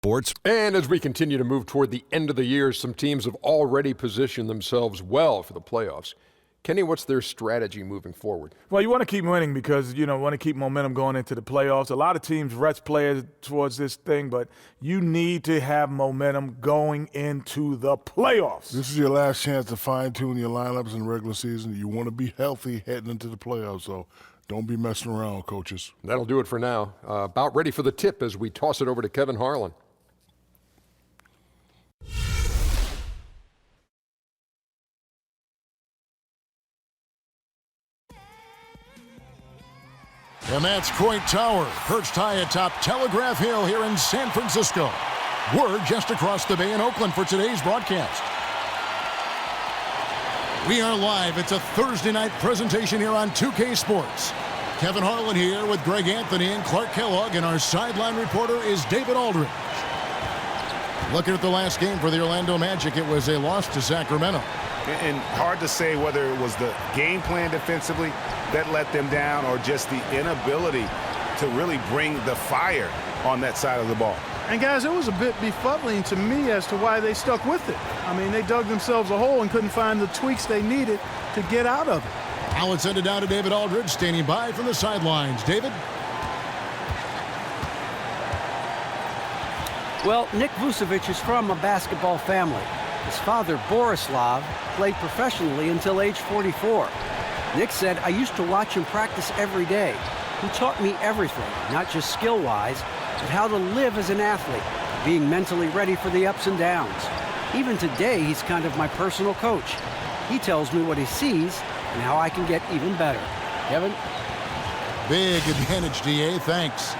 Sports. And as we continue to move toward the end of the year, some teams have already positioned themselves well for the playoffs. Kenny, what's their strategy moving forward? Well, you want to keep winning because, want to keep momentum going into the playoffs. A lot of teams rest players towards this thing, but you need to have momentum going into the playoffs. This is your last chance to fine-tune your lineups in the regular season. You want to be healthy heading into the playoffs, so don't be messing around, coaches. That'll do it for now. About ready for the tip as we toss it over to Kevin Harlan. And that's Coit Tower, perched high atop Telegraph Hill here in San Francisco. We're just across the bay in Oakland for today's broadcast. We are live. It's a Thursday night presentation here on 2K Sports. Kevin Harlan here with Greg Anthony and Clark Kellogg, and our sideline reporter is David Aldridge. Looking at the last game for the Orlando Magic, it was a loss to Sacramento. And hard to say whether it was the game plan defensively that let them down or just the inability to really bring the fire on that side of the ball. And, guys, it was a bit befuddling to me as to why they stuck with it. I mean, they dug themselves a hole and couldn't find the tweaks they needed to get out of it. Now let's send it down to David Aldridge, standing by from the sidelines. David? Well, Nick Vucevic is from a basketball family. His father, Borislav, played professionally until age 44. Nick said, "I used to watch him practice every day. He taught me everything, not just skill-wise, but how to live as an athlete, being mentally ready for the ups and downs. Even today, he's kind of my personal coach. He tells me what he sees and how I can get even better." Kevin? Big advantage, DA. Thanks.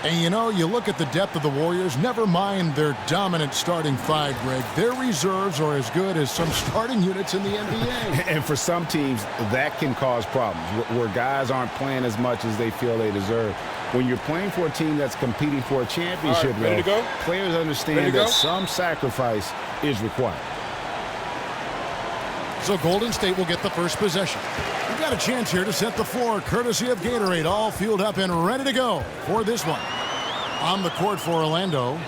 And you look at the depth of the Warriors, never mind their dominant starting five, Greg. Their reserves are as good as some starting units in the NBA. And for some teams, that can cause problems, where guys aren't playing as much as they feel they deserve. When you're playing for a team that's competing for a championship, All right, ready to go? Players understand that some sacrifice is required. So Golden State will get the first possession. We've got a chance here to set the floor, courtesy of Gatorade, all fueled up and ready to go for this one. On the court for Orlando,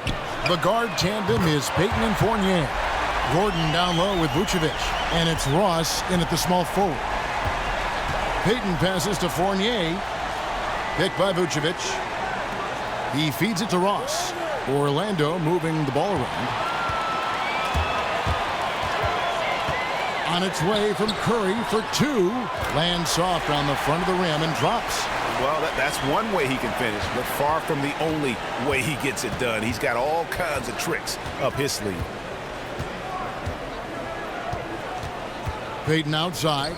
the guard tandem is Payton and Fournier. Gordon down low with Vucevic, and it's Ross in at the small forward. Payton passes to Fournier, picked by Vucevic. He feeds it to Ross. Orlando moving the ball around. On its way from Curry for two. Lands soft on the front of the rim and drops. Well, that's one way he can finish, but far from the only way he gets it done. He's got all kinds of tricks up his sleeve. Payton outside.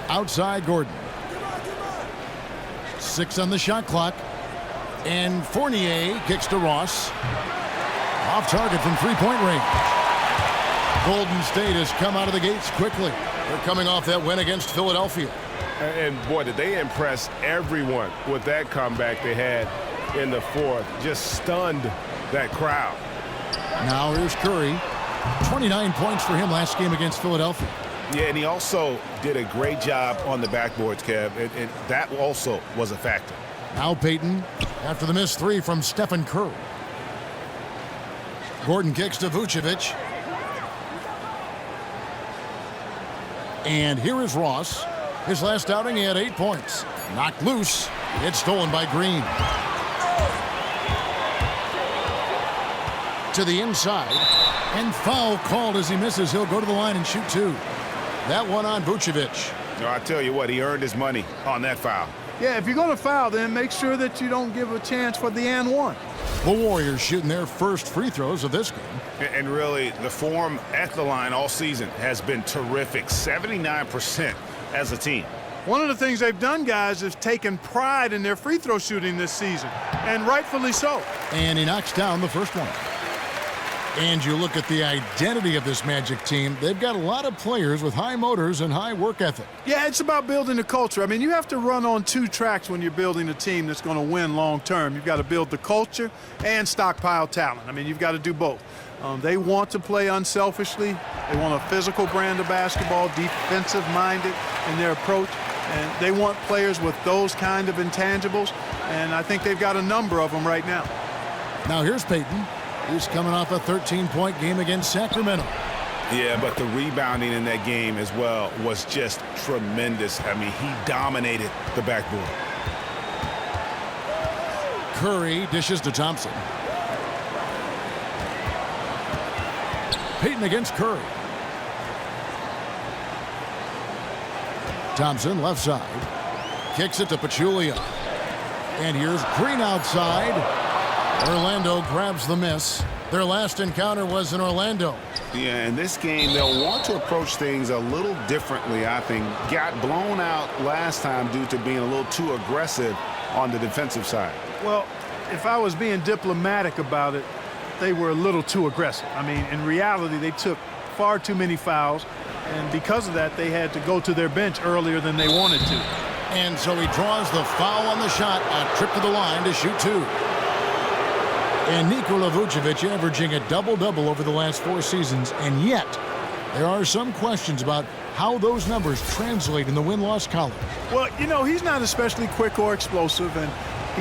Outside Gordon. 6 on the shot clock. And Fournier kicks to Ross. Off target from three-point range. Golden State has come out of the gates quickly. They're coming off that win against Philadelphia. And boy, did they impress everyone with that comeback they had in the fourth. Just stunned that crowd. Now here's Curry. 29 points for him last game against Philadelphia. Yeah, and he also did a great job on the backboards, Kev, and that also was a factor. Now Payton after the missed three from Stephen Curry. Gordon kicks to Vucevic. And here is Ross. His last outing, he had 8 points. Knocked loose. It's stolen by Green. To the inside. And foul called as he misses. He'll go to the line and shoot two. That one on Vucevic. No, I tell you what, he earned his money on that foul. Yeah, if you're going to foul, then make sure that you don't give a chance for the and one. The Warriors shooting their first free throws of this game. And really, the form at the line all season has been terrific. 79% as a team. One of the things they've done, guys, is taken pride in their free throw shooting this season, and rightfully so. And he knocks down the first one. And you look at the identity of this Magic team, they've got a lot of players with high motors and high work ethic. Yeah, it's about building a culture. I mean, you have to run on two tracks when you're building a team that's going to win long term. You've got to build the culture and stockpile talent. I mean, you've got to do both. They want to play unselfishly. They want a physical brand of basketball, defensive-minded in their approach. And they want players with those kind of intangibles, and I think they've got a number of them right now. Now here's Peyton. He's coming off a 13-point game against Sacramento. Yeah, but the rebounding in that game as well was just tremendous. I mean, he dominated the backboard. Curry dishes to Thompson. Peyton against Curry. Thompson left side. Kicks it to Pachulia. And here's Green outside. Orlando grabs the miss. Their last encounter was in Orlando. Yeah, in this game, they'll want to approach things a little differently, I think. Got blown out last time due to being a little too aggressive on the defensive side. Well, if I was being diplomatic about it, they were a little too aggressive. I mean, in reality, they took far too many fouls, and because of that, they had to go to their bench earlier than they wanted to. And so he draws the foul on the shot, a trip to the line to shoot two. And Nikola Vucevic averaging a double-double over the last 4 seasons, and yet there are some questions about how those numbers translate in the win-loss column. Well, you know, he's not especially quick or explosive, and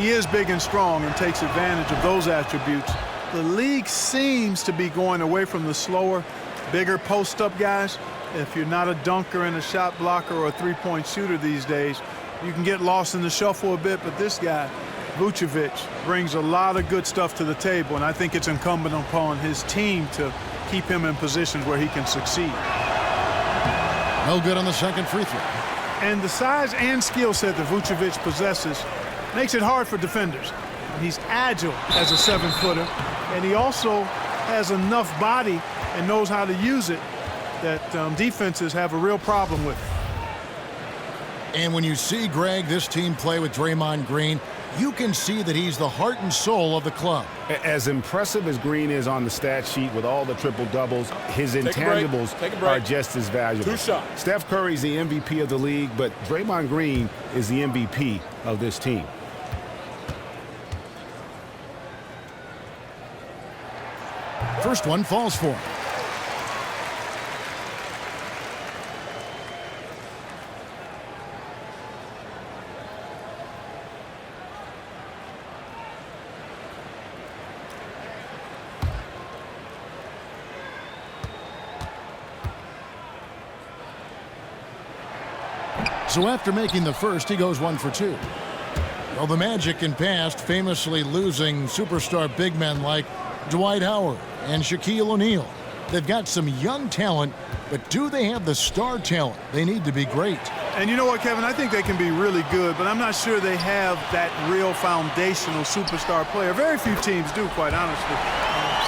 he is big and strong and takes advantage of those attributes. The league seems to be going away from the slower, bigger post-up guys. If you're not a dunker and a shot blocker or a three-point shooter these days, you can get lost in the shuffle a bit, but this guy, Vucevic, brings a lot of good stuff to the table, and I think it's incumbent upon his team to keep him in positions where he can succeed. No good on the second free throw. And the size and skill set that Vucevic possesses makes it hard for defenders. He's agile as a 7-footer, and he also has enough body and knows how to use it that defenses have a real problem with. And when you see, Greg, this team play with Draymond Green, you can see that he's the heart and soul of the club. As impressive as Green is on the stat sheet with all the triple-doubles, his intangibles are just as valuable. 2 shots. Steph Curry's the MVP of the league, but Draymond Green is the MVP of this team. First one falls for him. So after making the first, he goes 1 for 2. Well, the Magic in past famously losing superstar big men like Dwight Howard and Shaquille O'Neal. They've got some young talent, but do they have the star talent they need to be great? And you know what, Kevin? I think they can be really good, but I'm not sure they have that real foundational superstar player. Very few teams do, quite honestly.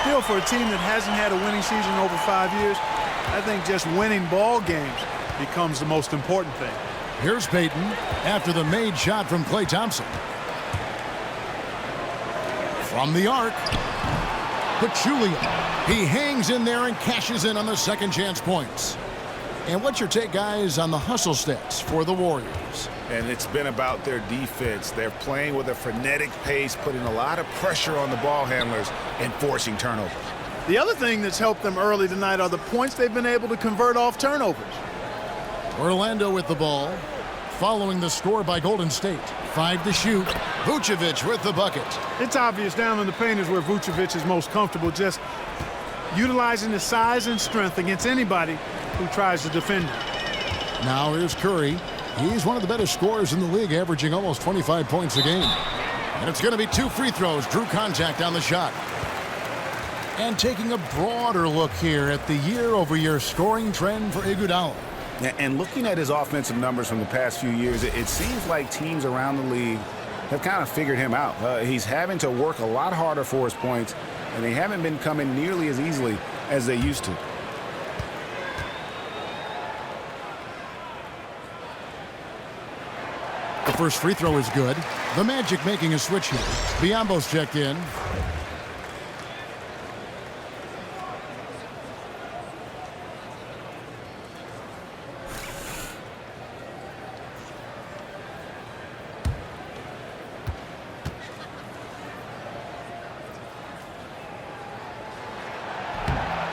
Still, for a team that hasn't had a winning season in over 5 years, I think just winning ball games becomes the most important thing. Here's Peyton after the made shot from Klay Thompson. From the arc, Pachulia. He hangs in there and cashes in on the second chance points. And what's your take, guys, on the hustle stats for the Warriors? And it's been about their defense. They're playing with a frenetic pace, putting a lot of pressure on the ball handlers and forcing turnovers. The other thing that's helped them early tonight are the points they've been able to convert off turnovers. Orlando with the ball, following the score by Golden State. 5 to shoot. Vucevic with the bucket. It's obvious down in the paint is where Vucevic is most comfortable, just utilizing his size and strength against anybody who tries to defend him. Now here's Curry. He's one of the better scorers in the league, averaging almost 25 points a game. And it's going to be 2 free throws. Drew contact on the shot. And taking a broader look here at the year-over-year scoring trend for Iguodala. And looking at his offensive numbers from the past few years, it seems like teams around the league have kind of figured him out. He's having to work a lot harder for his points, and they haven't been coming nearly as easily as they used to. The first free throw is good. The Magic making a switch here. Biombo's checked in.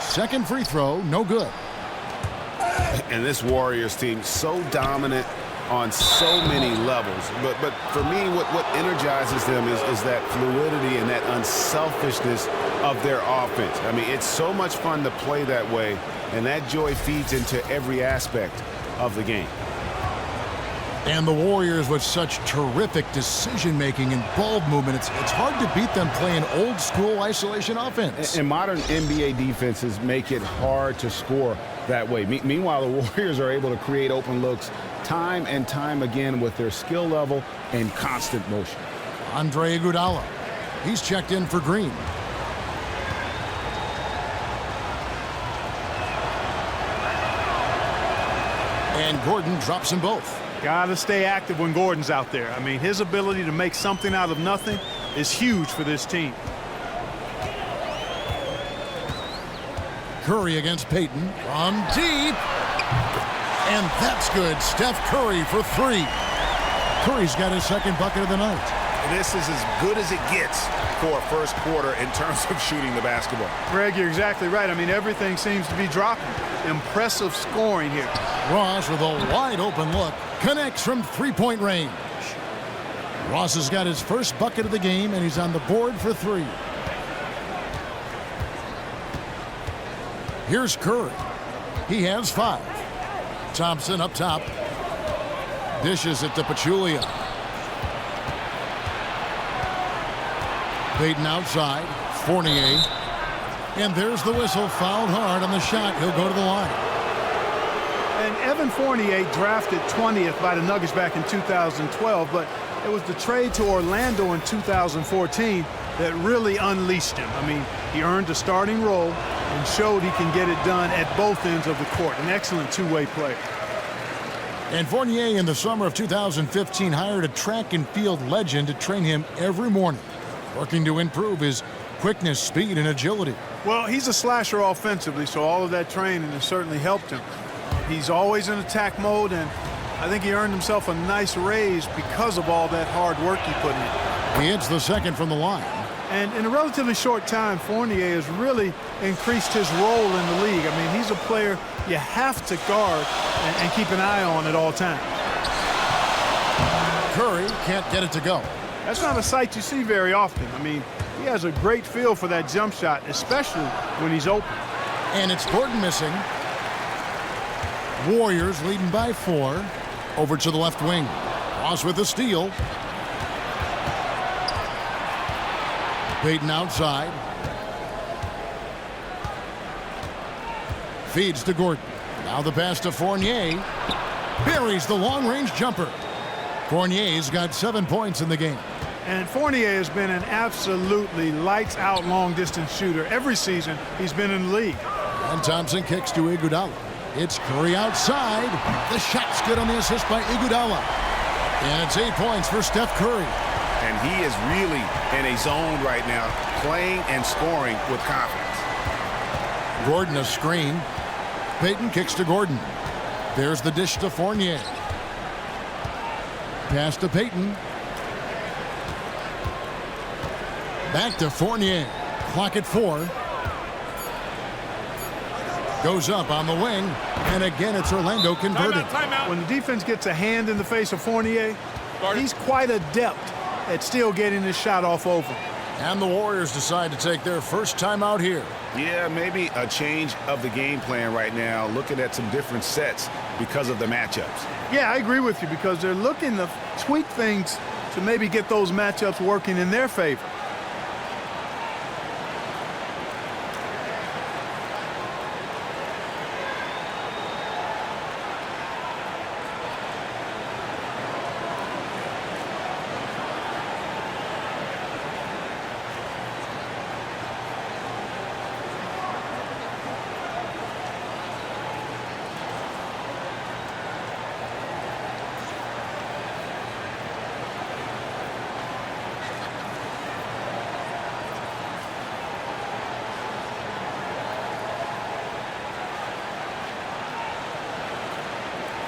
Second free throw, no good. And this Warriors team so dominant on so many levels. But for me, what energizes them is that fluidity and that unselfishness of their offense. I mean, it's so much fun to play that way, and that joy feeds into every aspect of the game. And the Warriors with such terrific decision-making and ball movement, it's hard to beat them playing old-school isolation offense. And modern NBA defenses make it hard to score that way. Meanwhile, the Warriors are able to create open looks time and time again with their skill level and constant motion. Andre Iguodala, he's checked in for Green. And Gordon drops them both. Got to stay active when Gordon's out there. I mean, his ability to make something out of nothing is huge for this team. Curry against Payton from deep. And that's good. Steph Curry for three. Curry's got his second bucket of the night. This is as good as it gets for a first quarter in terms of shooting the basketball. Greg, you're exactly right. I mean, everything seems to be dropping. Impressive scoring here. Ross with a wide open look. Connects from three-point range. Ross has got his first bucket of the game, and he's on the board for three. Here's Curry. He has 5. Thompson up top. Dishes it to Pachulia. Payton outside. Fournier. And there's the whistle. Fouled hard on the shot. He'll go to the line. And Evan Fournier drafted 20th by the Nuggets back in 2012, but it was the trade to Orlando in 2014 that really unleashed him. I mean, he earned a starting role and showed he can get it done at both ends of the court. An excellent two-way player. And Fournier in the summer of 2015 hired a track and field legend to train him every morning, working to improve his quickness, speed, and agility. Well, he's a slasher offensively, so all of that training has certainly helped him. He's always in attack mode, and I think he earned himself a nice raise because of all that hard work he put in. He hits the second from the line. And in a relatively short time, Fournier has really increased his role in the league. I mean, he's a player you have to guard and keep an eye on at all times. Curry can't get it to go. That's not a sight you see very often. I mean, he has a great feel for that jump shot, especially when he's open. And it's Gordon missing. Warriors leading by 4. Over to the left wing. Ross with the steal. Payton outside. Feeds to Gordon. Now the pass to Fournier. Buries the long-range jumper. Fournier's got 7 points in the game. And Fournier has been an absolutely lights-out long-distance shooter every season he's been in the league. And Thompson kicks to Iguodala. It's Curry outside. The shot's good on the assist by Iguodala. And it's 8 points for Steph Curry. And he is really in a zone right now, playing and scoring with confidence. Gordon a screen. Payton kicks to Gordon. There's the dish to Fournier. Pass to Payton. Back to Fournier. Clock at 4. Goes up on the wing, and again it's Orlando converted. When the defense gets a hand in the face of Fournier, he's quite adept at still getting his shot off over. And the Warriors decide to take their first time out here. Yeah, maybe a change of the game plan right now, looking at some different sets because of the matchups. Yeah, I agree with you because they're looking to tweak things to maybe get those matchups working in their favor.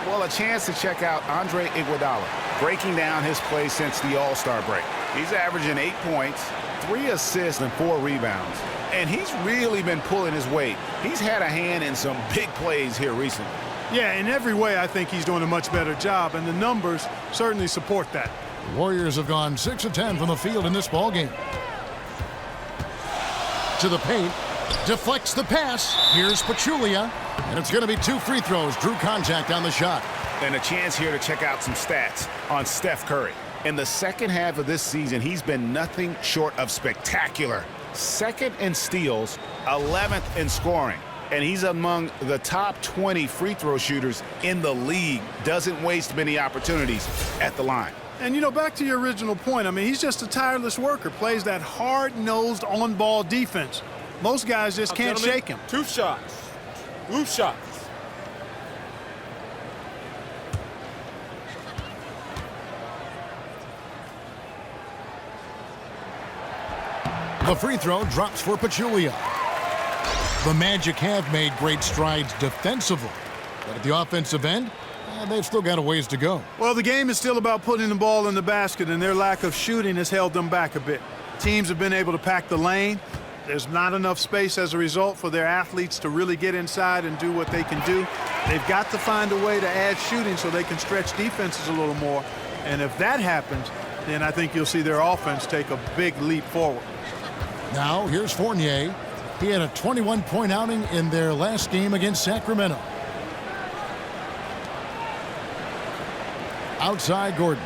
Well, a chance to check out Andre Iguodala, breaking down his play since the All-Star break. He's averaging 8 points, 3 assists, and 4 rebounds. And he's really been pulling his weight. He's had a hand in some big plays here recently. Yeah, in every way, I think he's doing a much better job, and the numbers certainly support that. The Warriors have gone 6 of 10 from the field in this ballgame. To the paint, deflects the pass. Here's Pachulia, and it's going to be 2 free throws. Drew contact on the shot. And a chance here to check out some stats on Steph Curry. In the second half of this season, he's been nothing short of spectacular. 2nd in steals, 11th in scoring. And he's among the top 20 free throw shooters in the league. Doesn't waste many opportunities at the line. And, you know, back to your original point, I mean, he's just a tireless worker, plays that hard-nosed on-ball defense. Most guys just can't shake him. 2 shots. 2 shots. The free throw drops for Pachulia. The Magic have made great strides defensively, but at the offensive end, they've still got a ways to go. Well, the game is still about putting the ball in the basket, and their lack of shooting has held them back a bit. Teams have been able to pack the lane. There's not enough space as a result for their athletes to really get inside and do what they can do. They've got to find a way to add shooting so they can stretch defenses a little more. And if that happens, then I think you'll see their offense take a big leap forward. Now, here's Fournier. He had a 21-point outing in their last game against Sacramento. Outside Gordon.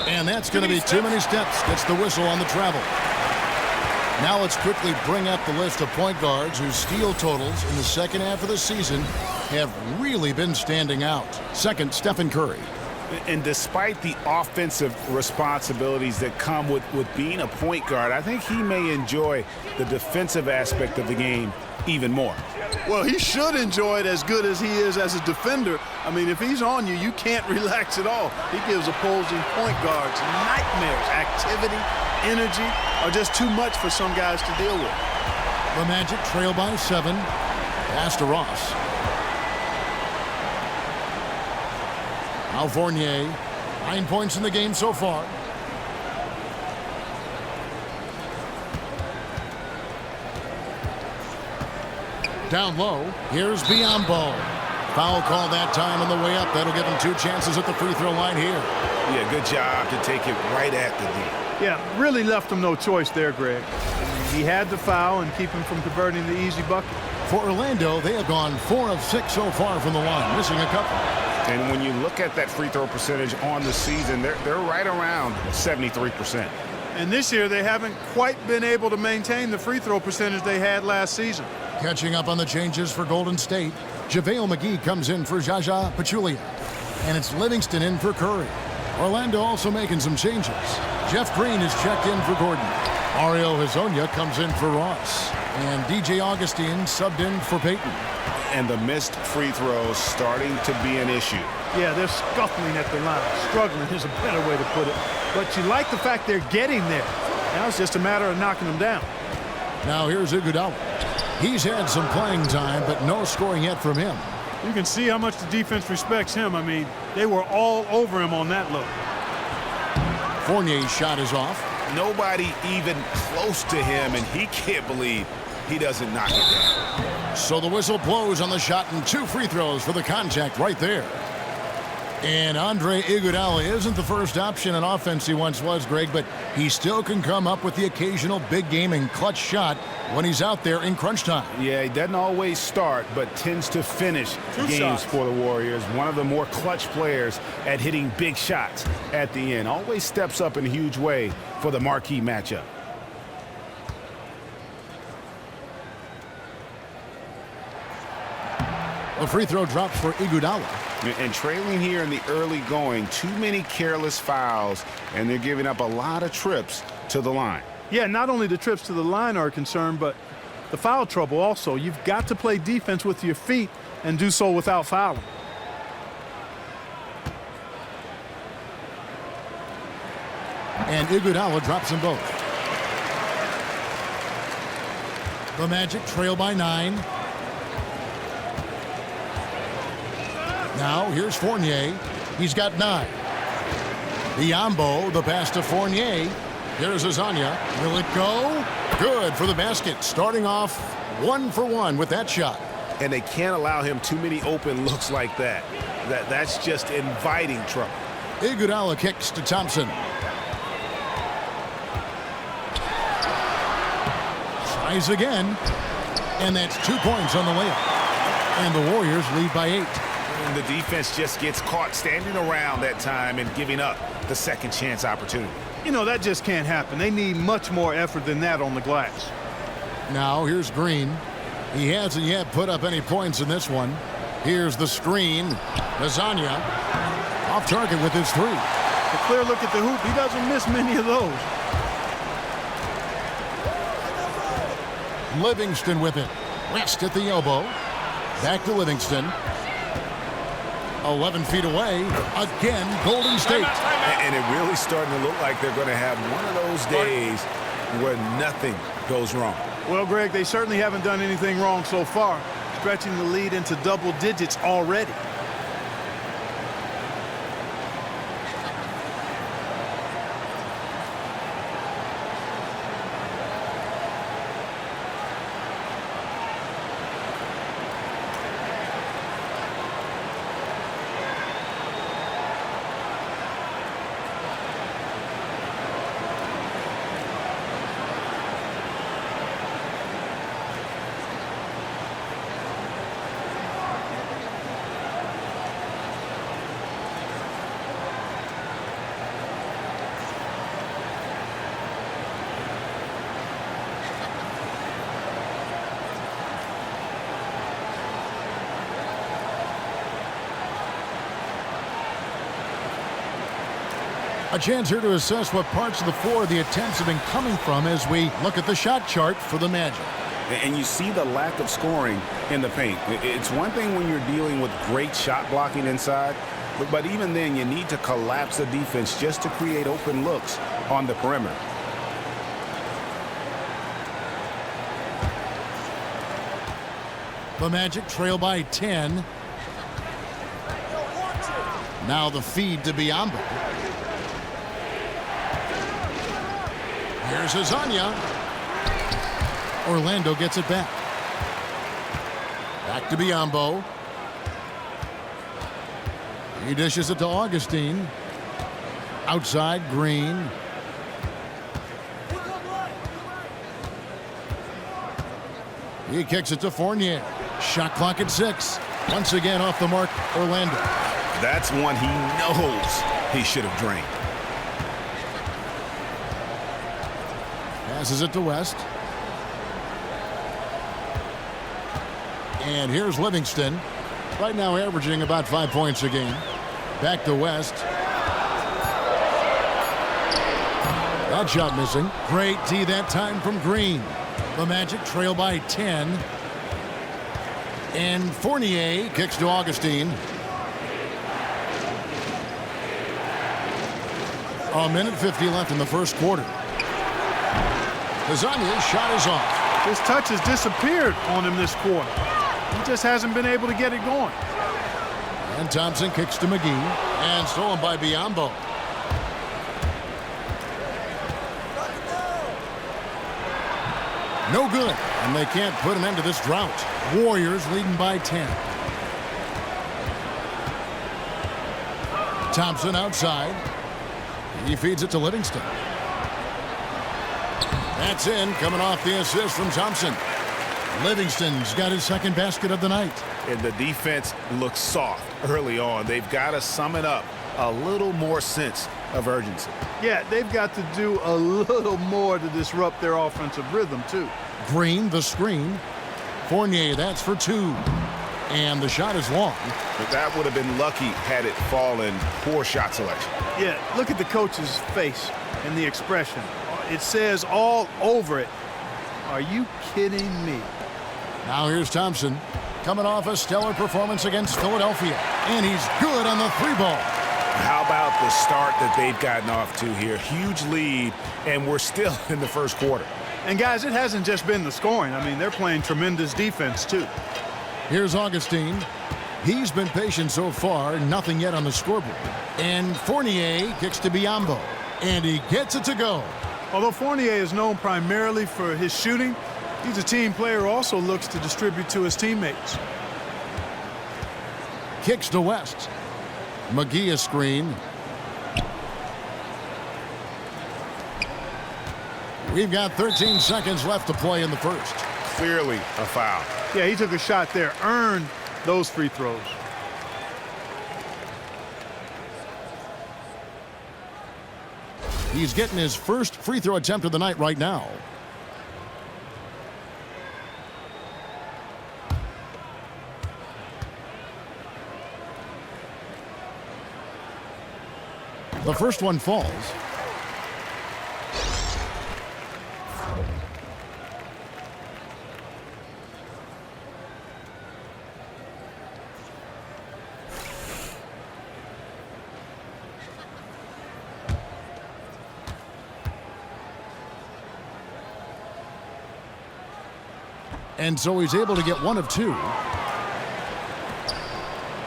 And that's going to be too many steps. Gets the whistle on the travel. Now let's quickly bring up the list of point guards whose steal totals in the second half of the season have really been standing out. Second, Stephen Curry. And despite the offensive responsibilities that come with being a point guard, I think he may enjoy the defensive aspect of the game even more. Well, he should enjoy it as good as he is as a defender. I mean, if he's on you, you can't relax at all. He gives opposing point guards nightmares. Activity, energy are just too much for some guys to deal with. The Magic trail by 7. Pass to Ross. Now Fournier, 9 points in the game so far. Down low, here's Biyombo. Foul call that time on the way up. That'll give him 2 chances at the free throw line here. Yeah, good job to take it right at the D. Yeah, really left him no choice there, Greg. He had the foul and keep him from converting the easy bucket. For Orlando, they have gone 4 of 6 so far from the line, missing a couple. And when you look at that free throw percentage on the season, they're right around 73%. And this year, they haven't quite been able to maintain the free throw percentage they had last season. Catching up on the changes for Golden State, JaVale McGee comes in for Jaja Pachulia. And it's Livingston in for Curry. Orlando also making some changes. Jeff Green is checked in for Gordon. Mario Hezonja comes in for Ross. And DJ Augustine subbed in for Payton. And the missed free throws starting to be an issue. Yeah, they're scuffling at the line. Struggling is a better way to put it. But you like the fact they're getting there. Now it's just a matter of knocking them down. Now here's Iguodala. He's had some playing time, but no scoring yet from him. You can see how much the defense respects him. I mean, they were all over him on that look. Fournier's shot is off. Nobody even close to him, and he can't believe he doesn't knock it down. So the whistle blows on the shot and 2 free throws for the contact right there. And Andre Iguodala isn't the first option in offense he once was, Greg, but he still can come up with the occasional big game and clutch shot when he's out there in crunch time. Yeah, he doesn't always start, but tends to finish games for the Warriors. One of the more clutch players at hitting big shots at the end. Always steps up in a huge way for the marquee matchup. The free throw drops for Iguodala. And trailing here in the early going, too many careless fouls, and they're giving up a lot of trips to the line. Yeah, not only the trips to the line are a concern, but the foul trouble also. You've got to play defense with your feet and do so without fouling. And Iguodala drops them both. The Magic trail by 9. Now here's Fournier. He's got 9. Biyombo, the pass to Fournier. Here's Hezonja. Will it go? Good for the basket. Starting off 1 for 1 with that shot. And they can't allow him too many open looks like that. That's just inviting trouble. Iguodala kicks to Thompson. Tries again. And that's 2 points on the layup. And the Warriors lead by 8. And the defense just gets caught standing around that time and giving up the second chance opportunity. You know, that just can't happen. They need much more effort than that on the glass. Now here's Green. He hasn't yet put up any points in this one. Here's the screen. Lasagna off target with his 3. A clear look at the hoop. He doesn't miss many of those. Livingston with it. West at the elbow. Back to Livingston. 11 feet away. Again, Golden State. And it really starting to look like they're going to have one of those days where nothing goes wrong. Well, Greg, they certainly haven't done anything wrong so far, stretching the lead into double digits already. A chance here to assess what parts of the floor the attempts have been coming from as we look at the shot chart for the Magic. And you see the lack of scoring in the paint. It's one thing when you're dealing with great shot blocking inside, but even then you need to collapse the defense just to create open looks on the perimeter. The Magic trail by 10. Now the feed to Biyombo. Here's Lasagna. Orlando gets it back. Back to Biyombo. He dishes it to Augustine. Outside, Green. He kicks it to Fournier. Shot clock at 6. Once again off the mark, Orlando. That's one he knows he should have drained. Passes it to West. And here's Livingston. Right now averaging about 5 points a game. Back to West. That shot missing. Great D that time from Green. The Magic trail by 10. And Fournier kicks to Augustine. A minute 50 left in the first quarter. Lasagna's shot is off. His touch has disappeared on him this quarter. He just hasn't been able to get it going. And Thompson kicks to McGee. And stolen by Biyombo. No good. And they can't put an end to this drought. Warriors leading by 10. Thompson outside. He feeds it to Livingston. That's in, coming off the assist from Thompson. Livingston's got his second basket of the night. And the defense looks soft early on. They've got to sum it up. A little more sense of urgency. Yeah, they've got to do a little more to disrupt their offensive rhythm, too. Green, the screen. Fournier, that's for 2. And the shot is long. But that would have been lucky had it fallen. Poor shot selection. Yeah, look at the coach's face and the expression. It says all over it, are you kidding me? Now here's Thompson, coming off a stellar performance against Philadelphia. And he's good on the 3-ball. How about the start that they've gotten off to here? Huge lead, and we're still in the first quarter. And guys, it hasn't just been the scoring. I mean, they're playing tremendous defense, too. Here's Augustine. He's been patient so far, nothing yet on the scoreboard. And Fournier kicks to Biyombo. And he gets it to go. Although Fournier is known primarily for his shooting, he's a team player who also looks to distribute to his teammates. Kicks to West. McGee a screen. We've got 13 seconds left to play in the first. Clearly a foul. Yeah, he took a shot there, earned those free throws. He's getting his first free throw attempt of the night right now. The first one falls. And so he's able to get one of two.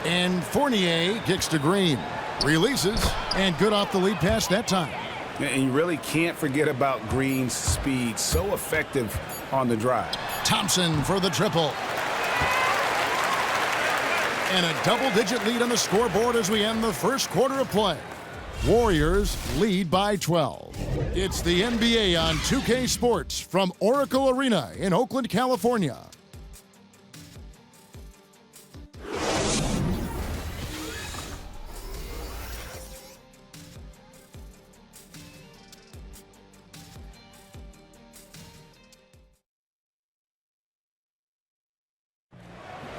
And Fournier kicks to Green. Releases, and good off the lead pass that time. And you really can't forget about Green's speed. So effective on the drive. Thompson for the triple. And a double-digit lead on the scoreboard as we end the first quarter of play. Warriors lead by 12. It's the NBA on 2K Sports from Oracle Arena in Oakland, California.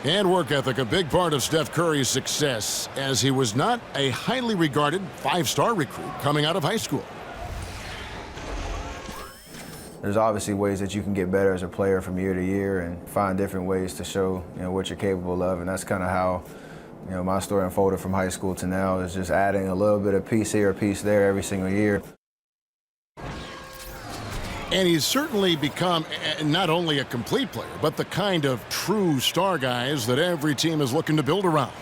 And work ethic, a big part of Steph Curry's success, as he was not a highly regarded five-star recruit coming out of high school. There's obviously ways that you can get better as a player from year to year and find different ways to show, what you're capable of, and that's kind of how, my story unfolded from high school to now, is just adding a little bit of piece here, a piece there every single year. And he's certainly become not only a complete player, but the kind of true star guys that every team is looking to build around.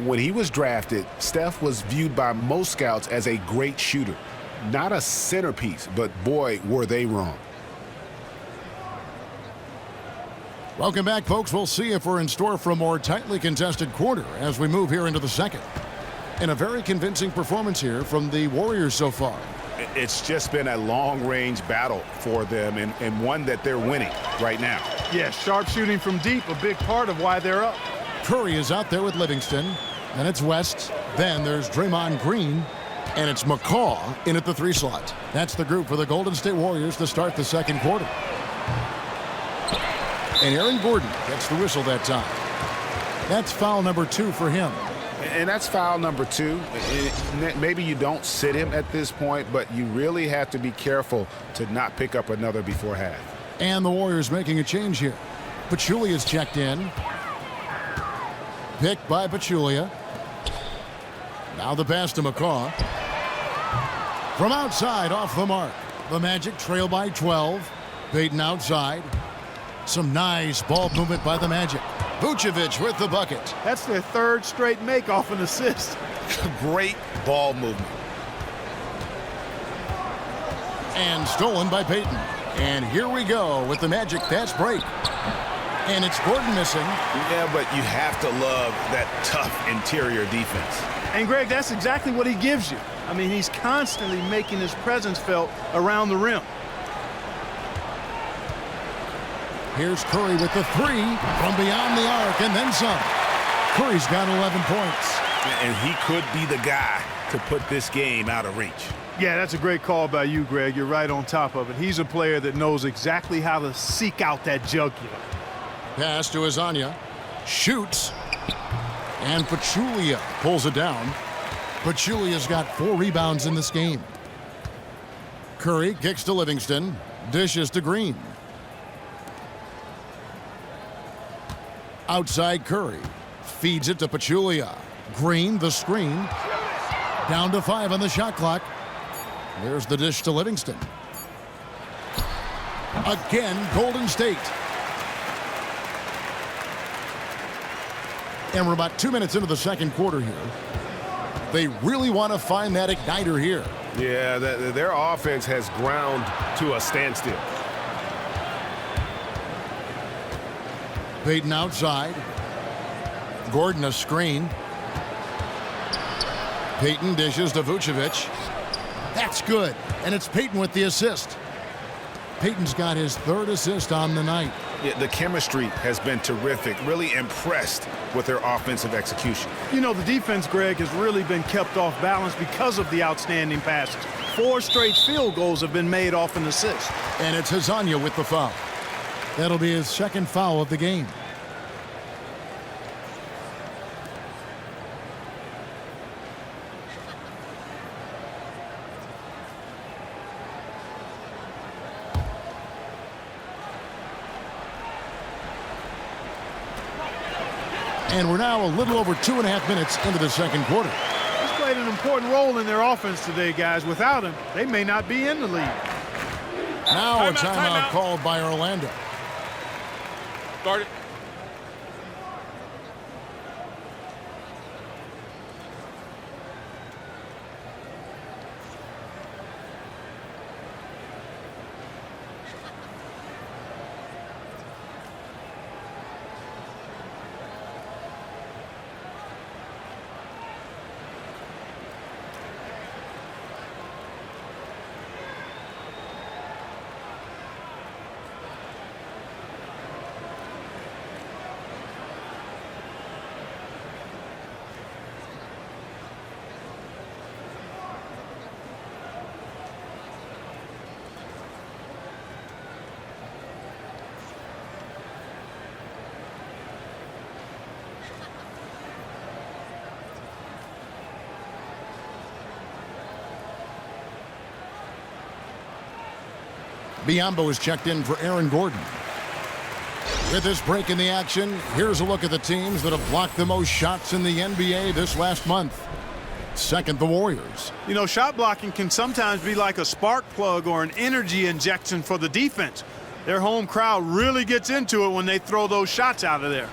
When he was drafted, Steph was viewed by most scouts as a great shooter. Not a centerpiece, but boy, were they wrong. Welcome back, folks. We'll see if we're in store for a more tightly contested quarter as we move here into the second. And a very convincing performance here from the Warriors so far. It's just been a long-range battle for them and one that they're winning right now. Yeah, sharp shooting from deep, a big part of why they're up. Curry is out there with Livingston. Then it's West. Then there's Draymond Green. And it's McCaw in at the three slot. That's the group for the Golden State Warriors to start the second quarter. And Aaron Gordon gets the whistle that time. That's foul number 2 for him. And that's foul number 2. Maybe you don't sit him at this point, but you really have to be careful to not pick up another before half. And the Warriors making a change here. Pachulia's checked in. Picked by Pachulia. Now the pass to McCaw. From outside, off the mark. The Magic trail by 12. Payton outside. Some nice ball movement by the Magic. Vucevic with the bucket. That's their third straight make off an assist. Great ball movement. And stolen by Payton. And here we go with the Magic fast break. And it's Gordon missing. Yeah, but you have to love that tough interior defense. And, Greg, that's exactly what he gives you. I mean, he's constantly making his presence felt around the rim. Here's Curry with the three from beyond the arc and then some. Curry's got 11 points. And he could be the guy to put this game out of reach. Yeah, that's a great call by you, Greg. You're right on top of it. He's a player that knows exactly how to seek out that jugular. Pass to Azania. Shoots. And Pachulia pulls it down. Pachulia's got 4 rebounds in this game. Curry kicks to Livingston. Dishes to Green. Outside Curry. Feeds it to Pachulia. Green, the screen. Down to 5 on the shot clock. There's the dish to Livingston. Again, Golden State. And we're about 2 minutes into the second quarter here. They really want to find that igniter here. Yeah, their offense has ground to a standstill. Payton outside. Gordon a screen. Payton dishes to Vucevic. That's good, and it's Payton with the assist. Payton's got his 3rd assist on the night. Yeah, the chemistry has been terrific. Really impressed with their offensive execution. You know, the defense, Greg, has really been kept off balance because of the outstanding passes. 4 straight field goals have been made off an assist. And it's Hazanya with the foul. That'll be his 2nd foul of the game. And we're now a little over 2.5 minutes into the 2nd quarter. He's played an important role in their offense today, guys. Without him, they may not be in the league. Now a timeout called by Orlando. Start it. Biombo is checked in for Aaron Gordon. With this break in the action, here's a look at the teams that have blocked the most shots in the NBA this last month. 2nd, the Warriors. You know, shot blocking can sometimes be like a spark plug or an energy injection for the defense. Their home crowd really gets into it when they throw those shots out of there.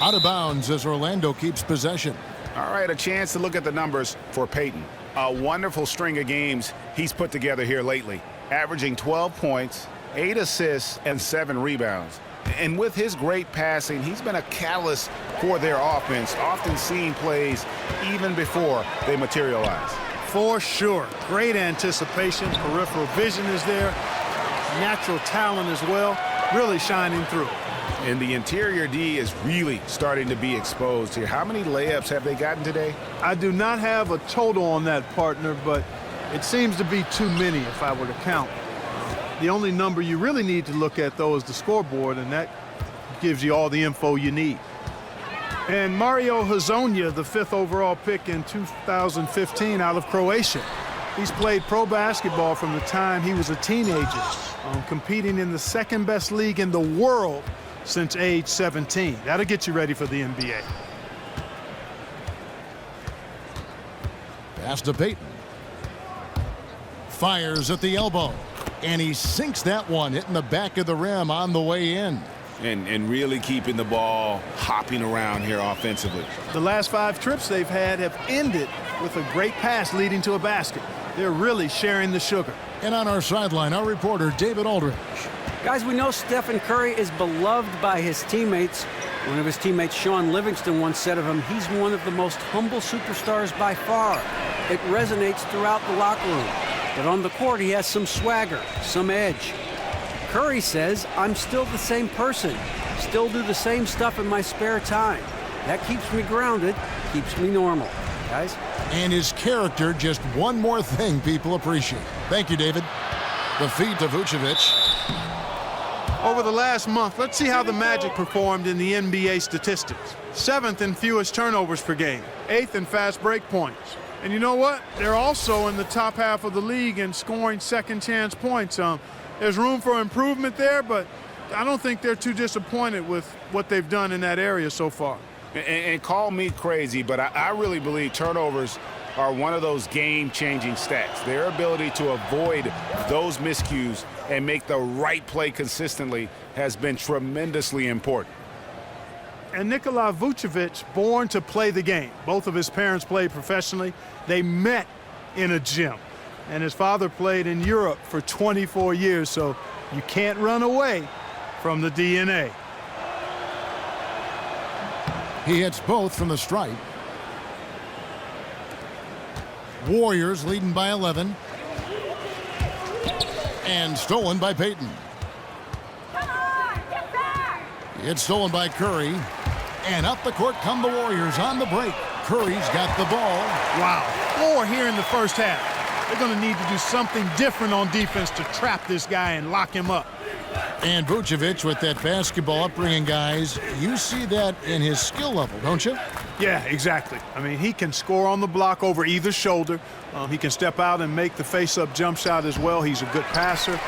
Out of bounds as Orlando keeps possession. All right, a chance to look at the numbers for Payton. A wonderful string of games he's put together here lately, averaging 12 points, 8 assists, and 7 rebounds. And with his great passing, he's been a catalyst for their offense, often seeing plays even before they materialize. For sure. Great anticipation. Peripheral vision is there. Natural talent as well. Really shining through. And the interior D is really starting to be exposed here. How many layups have they gotten today? I do not have a total on that, partner, but it seems to be too many if I were to count. The only number you really need to look at, though, is the scoreboard, and that gives you all the info you need. And Mario Hazanya, the 5th overall pick in 2015 out of Croatia. He's played pro basketball from the time he was a teenager, competing in the 2nd best league in the world since age 17. That'll get you ready for the NBA. Pass to Payton. Fires at the elbow. And he sinks that one, hitting the back of the rim on the way in. And really keeping the ball hopping around here offensively. The last 5 trips they've had have ended with a great pass leading to a basket. They're really sharing the sugar. And on our sideline, our reporter, David Aldridge. Guys, we know Stephen Curry is beloved by his teammates. One of his teammates, Sean Livingston, once said of him, he's one of the most humble superstars by far. It resonates throughout the locker room. But on the court, he has some swagger, some edge. Curry says, I'm still the same person, still do the same stuff in my spare time. That keeps me grounded, keeps me normal. Guys? And his character, just one more thing people appreciate. Thank you, David. The feed to Vucevic. Over the last month, let's see how the Magic performed in the NBA statistics. 7th in fewest turnovers per game, 8th in fast break points. And you know what? They're also in the top half of the league in scoring second chance points. There's room for improvement there, but I don't think they're too disappointed with what they've done in that area so far. And call me crazy, but I really believe turnovers are one of those game-changing stats. Their ability to avoid those miscues and make the right play consistently has been tremendously important. And Nikola Vucevic, born to play the game. Both of his parents played professionally. They met in a gym. And his father played in Europe for 24 years, so you can't run away from the DNA. He hits both from the stripe. Warriors leading by 11. And stolen by Payton. It's stolen by Curry. And up the court come the Warriors on the break. Curry's got the ball. Wow. 4 here in the first half. They're going to need to do something different on defense to trap this guy and lock him up. And Vucevic with that basketball upbringing, guys, you see that in his skill level, don't you? Yeah, exactly. I mean, he can score on the block over either shoulder. He can step out and make the face-up jump shot as well. He's a good passer.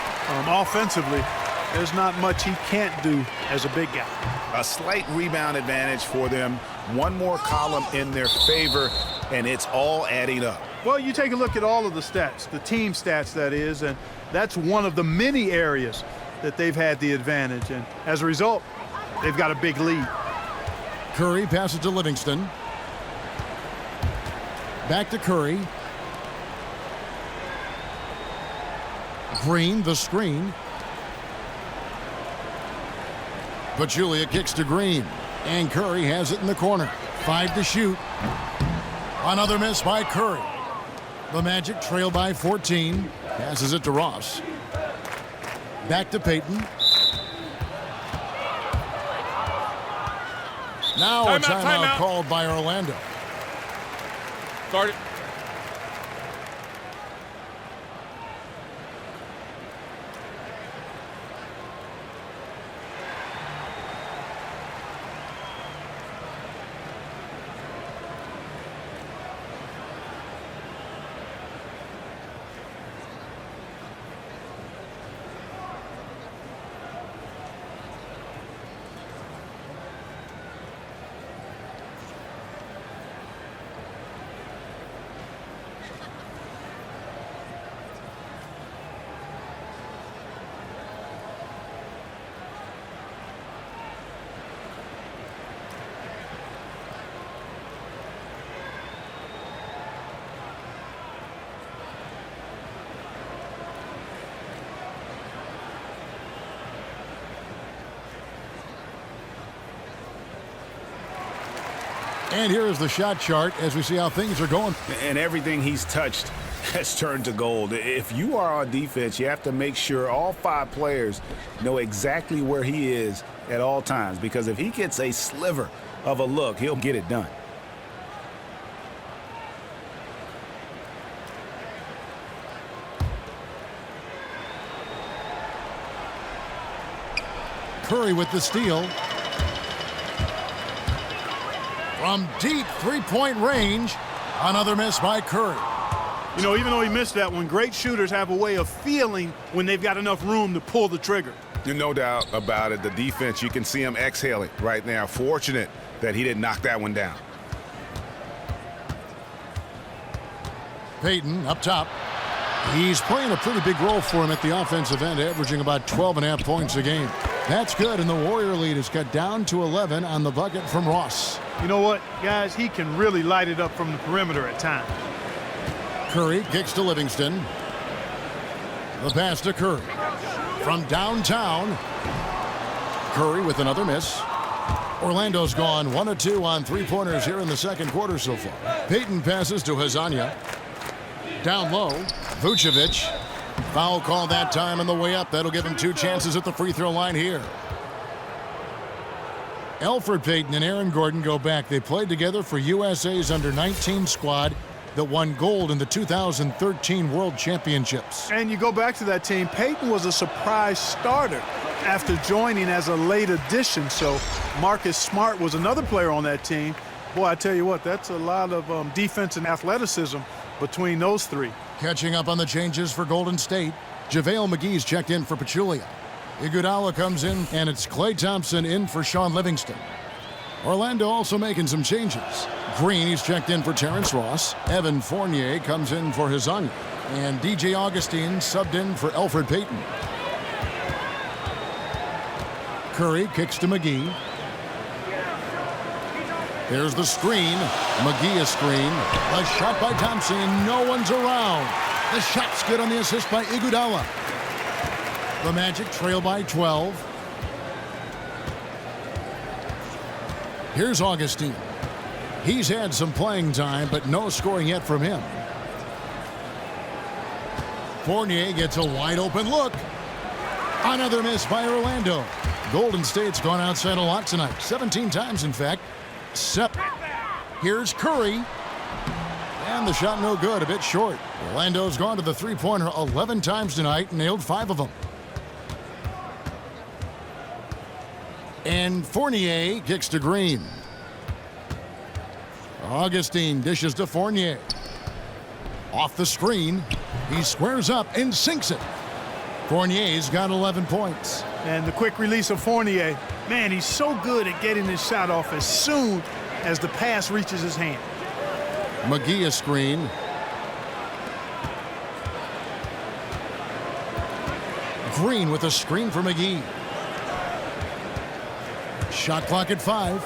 Offensively, there's not much he can't do as a big guy. A slight rebound advantage for them. One more column in their favor, and it's all adding up. Well, you take a look at all of the stats, the team stats, that is, and that's one of the many areas that they've had the advantage. And as a result, they've got a big lead. Curry passes to Livingston. Back to Curry. Green, the screen. But Julia kicks to Green. And Curry has it in the corner. 5 to shoot. Another miss by Curry. The Magic trail by 14. Passes it to Ross. Back to Payton. Now a timeout called by Orlando. Start it. And here is the shot chart as we see how things are going. And everything he's touched has turned to gold. If you are on defense, you have to make sure all 5 players know exactly where he is at all times, because if he gets a sliver of a look, he'll get it done. Curry with the steal. From deep three-point range, another miss by Curry. You know, even though he missed that one, great shooters have a way of feeling when they've got enough room to pull the trigger. No doubt about it. The defense, you can see him exhaling right now. Fortunate that he didn't knock that one down. Payton up top. He's playing a pretty big role for him at the offensive end, averaging about 12.5 points a game. That's good, and the Warrior lead is cut down to 11 on the bucket from Ross. You know what, guys? He can really light it up from the perimeter at times. Curry kicks to Livingston. The pass to Curry. From downtown, Curry with another miss. Orlando's gone 1 of 2 on three-pointers here in the second quarter so far. Payton passes to Hazania. Down low, Vucevic. Foul call that time on the way up. That'll give him 2 chances at the free throw line here. Elfrid Payton and Aaron Gordon go back. They played together for USA's under-19 squad that won gold in the 2013 World Championships. And you go back to that team, Payton was a surprise starter after joining as a late addition. So Marcus Smart was another player on that team. Boy, I tell you what, that's a lot of defense and athleticism between those 3. Catching up on the changes for Golden State, JaVale McGee's checked in for Pachulia. Iguodala comes in, and it's Klay Thompson in for Sean Livingston. Orlando also making some changes. Green, he's checked in for Terrence Ross. Evan Fournier comes in for Hazanya. And DJ Augustine subbed in for Elfrid Payton. Curry kicks to McGee. Here's the screen. McGee a screen. A shot by Thompson. No one's around. The shot's good on the assist by Iguodala. The Magic trail by 12. Here's Augustine. He's had some playing time, but no scoring yet from him. Fournier gets a wide open look. Another miss by Orlando. Golden State's gone outside a lot tonight. 17 times, in fact. Here's Curry. And the shot no good, a bit short. Orlando's gone to the three-pointer 11 times tonight and nailed 5 of them. And Fournier kicks to Green. Augustine dishes to Fournier. Off the screen. He squares up and sinks it. Fournier's got 11 points. And the quick release of Fournier. Man, he's so good at getting his shot off as soon as the pass reaches his hand. McGee a screen. Green with a screen for McGee. Shot clock at 5.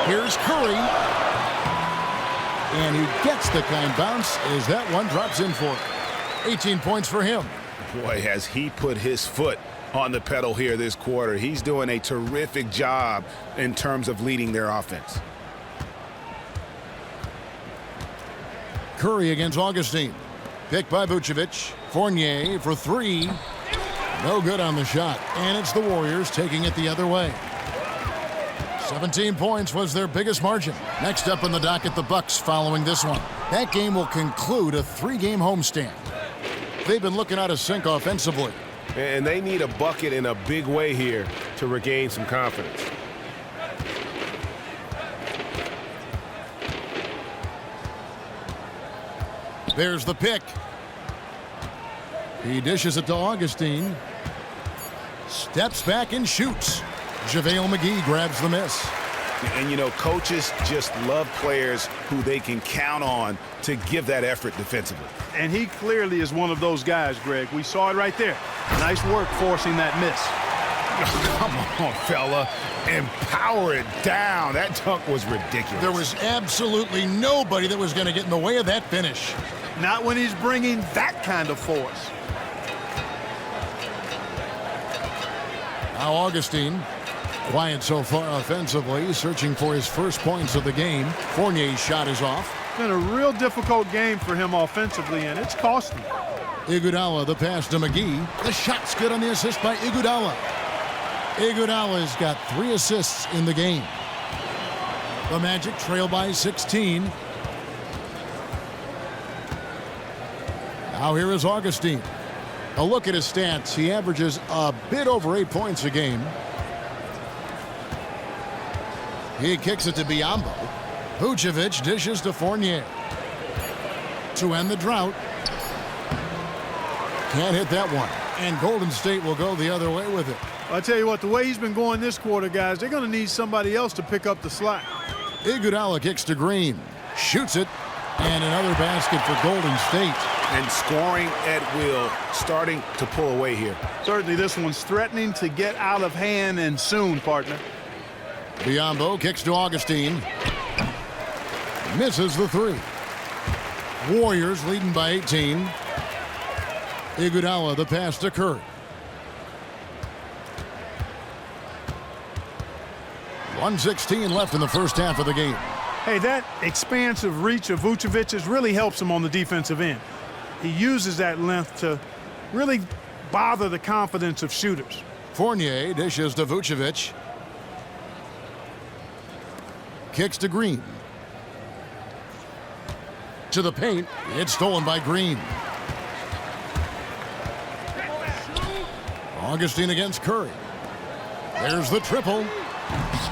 Here's Curry. And he gets the kind bounce as that one drops in for 18 points for him. Boy, has he put his foot on the pedal here this quarter. He's doing a terrific job in terms of leading their offense. Curry against Augustine. Picked by Vucevic. Fournier for 3. No good on the shot. And it's the Warriors taking it the other way. 17 points was their biggest margin. Next up in the docket, the Bucks following this one. That game will conclude a 3-game homestand. They've been looking out of sync offensively. And they need a bucket in a big way here to regain some confidence. There's the pick. He dishes it to Augustine. Steps back and shoots. JaVale McGee grabs the miss. And, you know, coaches just love players who they can count on to give that effort defensively. And he clearly is one of those guys, Greg. We saw it right there. Nice work forcing that miss. Come on, fella. And power it down. That dunk was ridiculous. There was absolutely nobody that was going to get in the way of that finish. Not when he's bringing that kind of force. Now Augustine, quiet so far offensively, searching for his first points of the game. Fournier's shot is off. Been a real difficult game for him offensively, and it's cost him. Iguodala, the pass to McGee. The shot's good on the assist by Iguodala. Iguodala's got 3 assists in the game. The Magic trail by 16. Now here is Augustine. A look at his stats. He averages a bit over 8 points a game. He kicks it to Biyombo. Vucevic dishes to Fournier. To end the drought. Can't hit that one. And Golden State will go the other way with it. I'll tell you what, the way he's been going this quarter, guys, they're going to need somebody else to pick up the slack. Iguodala kicks to Green. Shoots it. And another basket for Golden State. And scoring at will, starting to pull away here. Certainly this one's threatening to get out of hand, and soon, partner. Biyombo kicks to Augustine. Misses the 3. Warriors leading by 18. Iguodala, the pass to Curry. 1:16 left in the first half of the game. Hey, that expansive reach of Vucevic's really helps him on the defensive end. He uses that length to really bother the confidence of shooters. Fournier dishes to Vucevic. Kicks to Green. To the paint. It's stolen by Green. Augustine against Curry. There's the triple.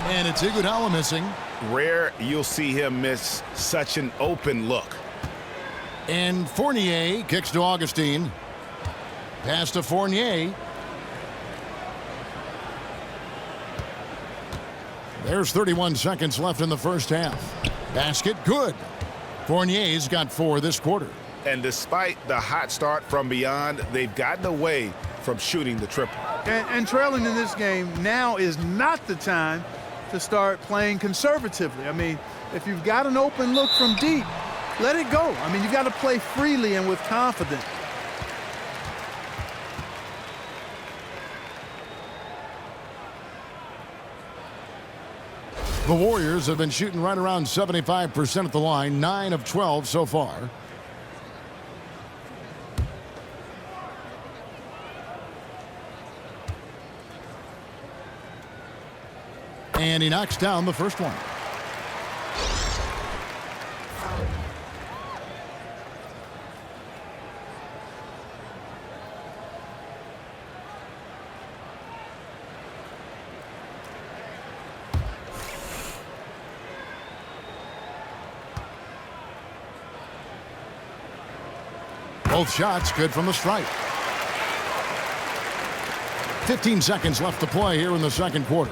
And it's Iguodala missing. Rare you'll see him miss such an open look. And Fournier kicks to Augustine. Pass to Fournier. There's 31 seconds left in the first half. Basket good. Fournier's got 4 this quarter. And despite the hot start from beyond, they've gotten away from shooting the triple. And trailing in this game, now is not the time to start playing conservatively. I mean, if you've got an open look from deep, let it go. I mean, you've got to play freely and with confidence. The Warriors have been shooting right around 75% at the line, 9 of 12 so far. And he knocks down the first one. Both shots good from the stripe. 15 seconds left to play here in the second quarter.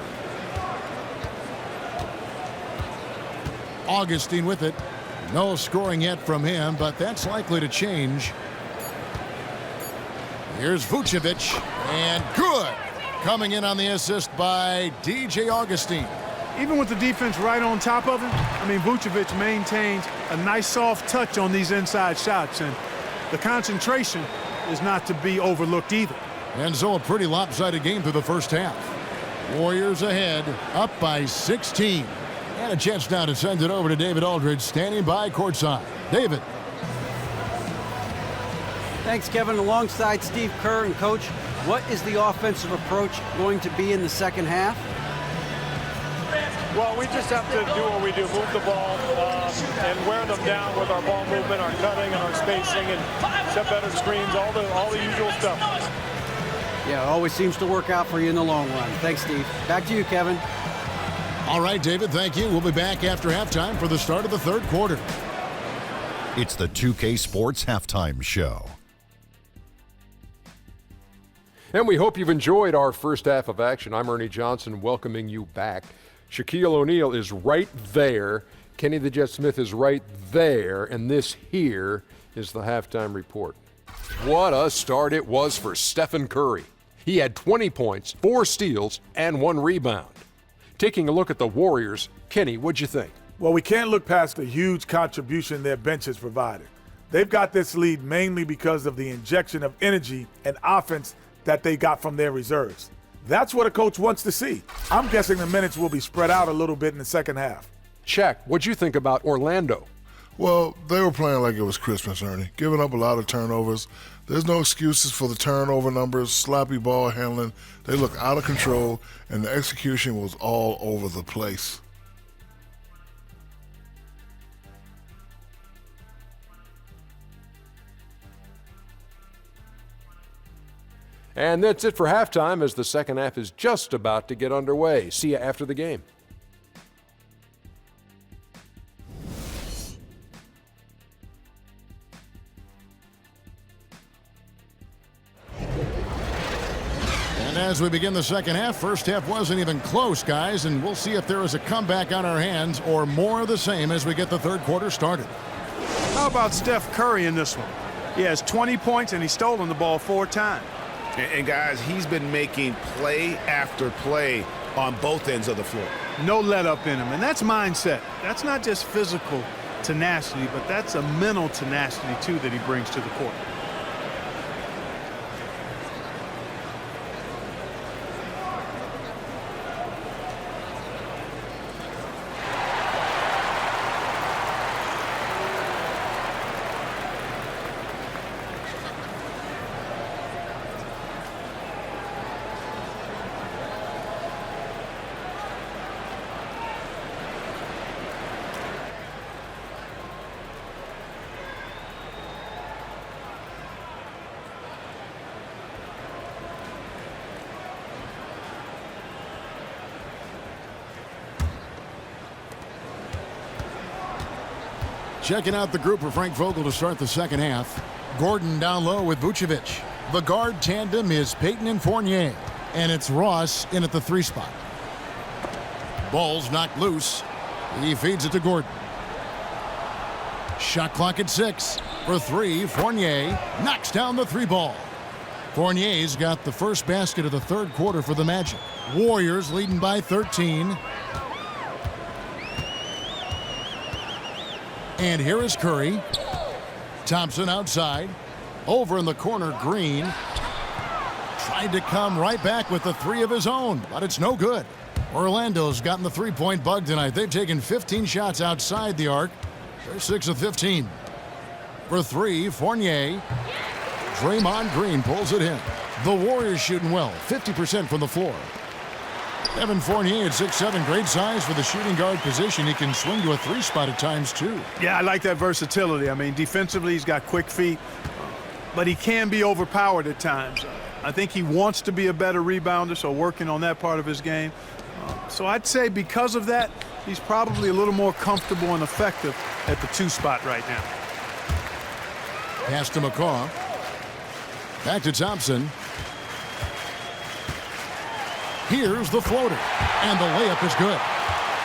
Augustine with it. No scoring yet from him, but that's likely to change. Here's Vucevic, and good. Coming in on the assist by DJ Augustine. Even with the defense right on top of him, I mean, Vucevic maintains a nice soft touch on these inside shots, and the concentration is not to be overlooked either. And so a pretty lopsided game through the first half. Warriors ahead, up by 16. And a chance now to send it over to David Aldridge, standing by courtside. David. Thanks, Kevin. Alongside Steve Kerr and Coach, what is the offensive approach going to be in the second half? Well, we just have to do what we do, move the ball and wear them down with our ball movement, our cutting, and our spacing, and set better screens, all the usual stuff. Yeah, it always seems to work out for you in the long run. Thanks, Steve. Back to you, Kevin. All right, David, thank you. We'll be back after halftime for the start of the third quarter. It's the 2K Sports Halftime Show. And we hope you've enjoyed our first half of action. I'm Ernie Johnson, welcoming you back. Shaquille O'Neal is right there. Kenny the Jet Smith is right there. And this here is the halftime report. What a start it was for Stephen Curry. He had 20 points, 4 steals, and 1 rebound. Taking a look at the Warriors, Kenny, what'd you think? Well, we can't look past the huge contribution their bench has provided. They've got this lead mainly because of the injection of energy and offense that they got from their reserves. That's what a coach wants to see. I'm guessing the minutes will be spread out a little bit in the second half. Check. What'd you think about Orlando? Well, they were playing like it was Christmas, Ernie, giving up a lot of turnovers. There's no excuses for the turnover numbers, sloppy ball handling. They look out of control, and the execution was all over the place. And that's it for halftime as the second half is just about to get underway. See you after the game. And as we begin the second half, first half wasn't even close, guys, and we'll see if there is a comeback on our hands or more of the same as we get the third quarter started. How about Steph Curry in this one? He has 20 points and he's stolen the ball 4 times. And guys, he's been making play after play on both ends of the floor. No let up in him, and that's mindset. That's not just physical tenacity, but that's a mental tenacity too that he brings to the court. Checking out the group for Frank Vogel to start the second half. Gordon down low with Vucevic. The guard tandem is Payton and Fournier. And it's Ross in at the 3 spot. Ball's knocked loose. He feeds it to Gordon. Shot clock at 6. For 3, Fournier knocks down the 3 ball. Fournier's got the first basket of the third quarter for the Magic. Warriors leading by 13. And here is Curry. Thompson outside. Over in the corner, Green. Tried to come right back with the three of his own, but it's no good. Orlando's gotten the three-point bug tonight. They've taken 15 shots outside the arc. They're 6 of 15. For three, Fournier. Draymond Green pulls it in. The Warriors shooting well, 50% from the floor. Evan Fournier at 6'7", great size for the shooting guard position. He can swing to a three-spot at times, too. Yeah, I like that versatility. I mean, defensively, he's got quick feet, but he can be overpowered at times. I think he wants to be a better rebounder, so working on that part of his game. So I'd say because of that, he's probably a little more comfortable and effective at the two spot right now. Pass to McCaw. Back to Thompson. Here's the floater, and the layup is good.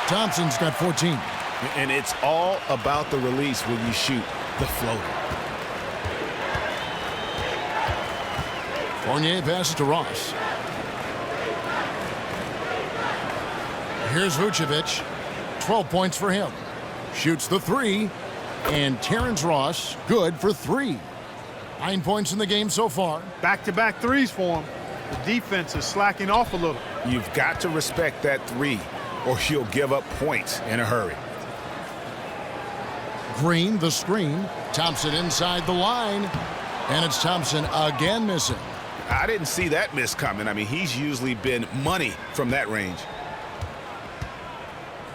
Thompson's got 14. And it's all about the release when you shoot the floater. Fournier passes to Ross. Here's Vucevic. 12 points for him. Shoots the three. And Terrence Ross, good for 3. 9 points in the game so far. Back-to-back threes for him. The defense is slacking off a little. You've got to respect that three, or you'll give up points in a hurry. Green, the screen. Thompson inside the line. And it's Thompson again missing. I didn't see that miss coming. I mean, he's usually been money from that range.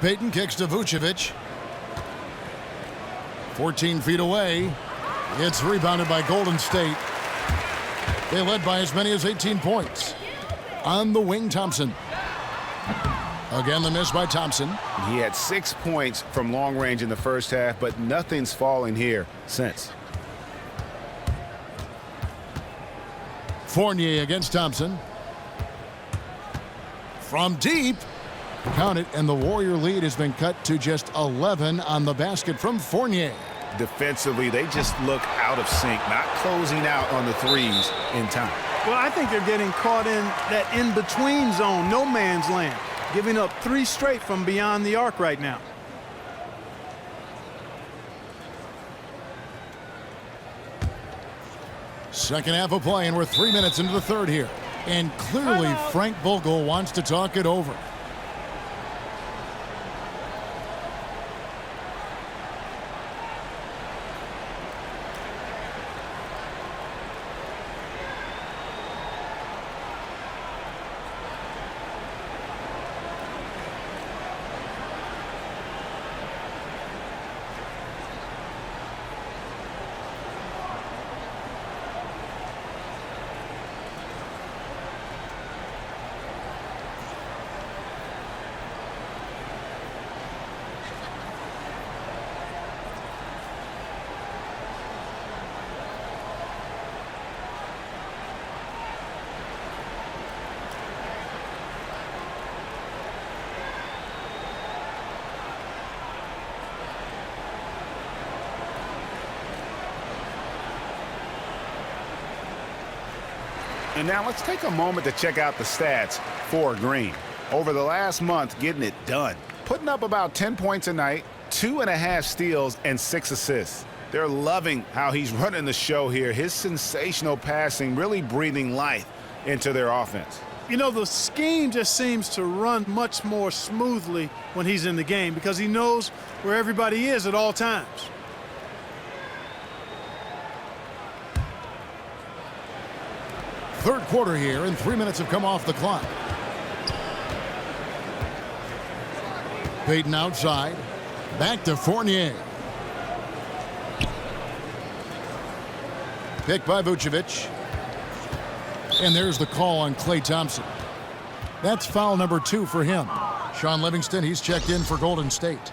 Payton kicks to Vucevic. 14 feet away. It's rebounded by Golden State. They led by as many as 18 points. On the wing, Thompson. Again, the miss by Thompson. He had 6 points from long range in the first half, but nothing's fallen here since. Fournier against Thompson. From deep. Count it, and the Warrior lead has been cut to just 11 on the basket from Fournier. Defensively, they just look out of sync, not closing out on the threes in time. Well, I think they're getting caught in that in-between zone, no man's land, giving up 3 straight from beyond the arc right now. Second half of play, and we're 3 minutes into the third here. And clearly, Frank Vogel wants to talk it over. And now let's take a moment to check out the stats for Green. Over the last month, getting it done. Putting up about 10 points a night, 2.5 steals, and 6 assists. They're loving how he's running the show here. His sensational passing really breathing life into their offense. You know, the scheme just seems to run much more smoothly when he's in the game because he knows where everybody is at all times. Third quarter here, and 3 minutes have come off the clock. Payton outside. Back to Fournier. Picked by Vucevic. And there's the call on Klay Thompson. That's foul number 2 for him. Sean Livingston, he's checked in for Golden State.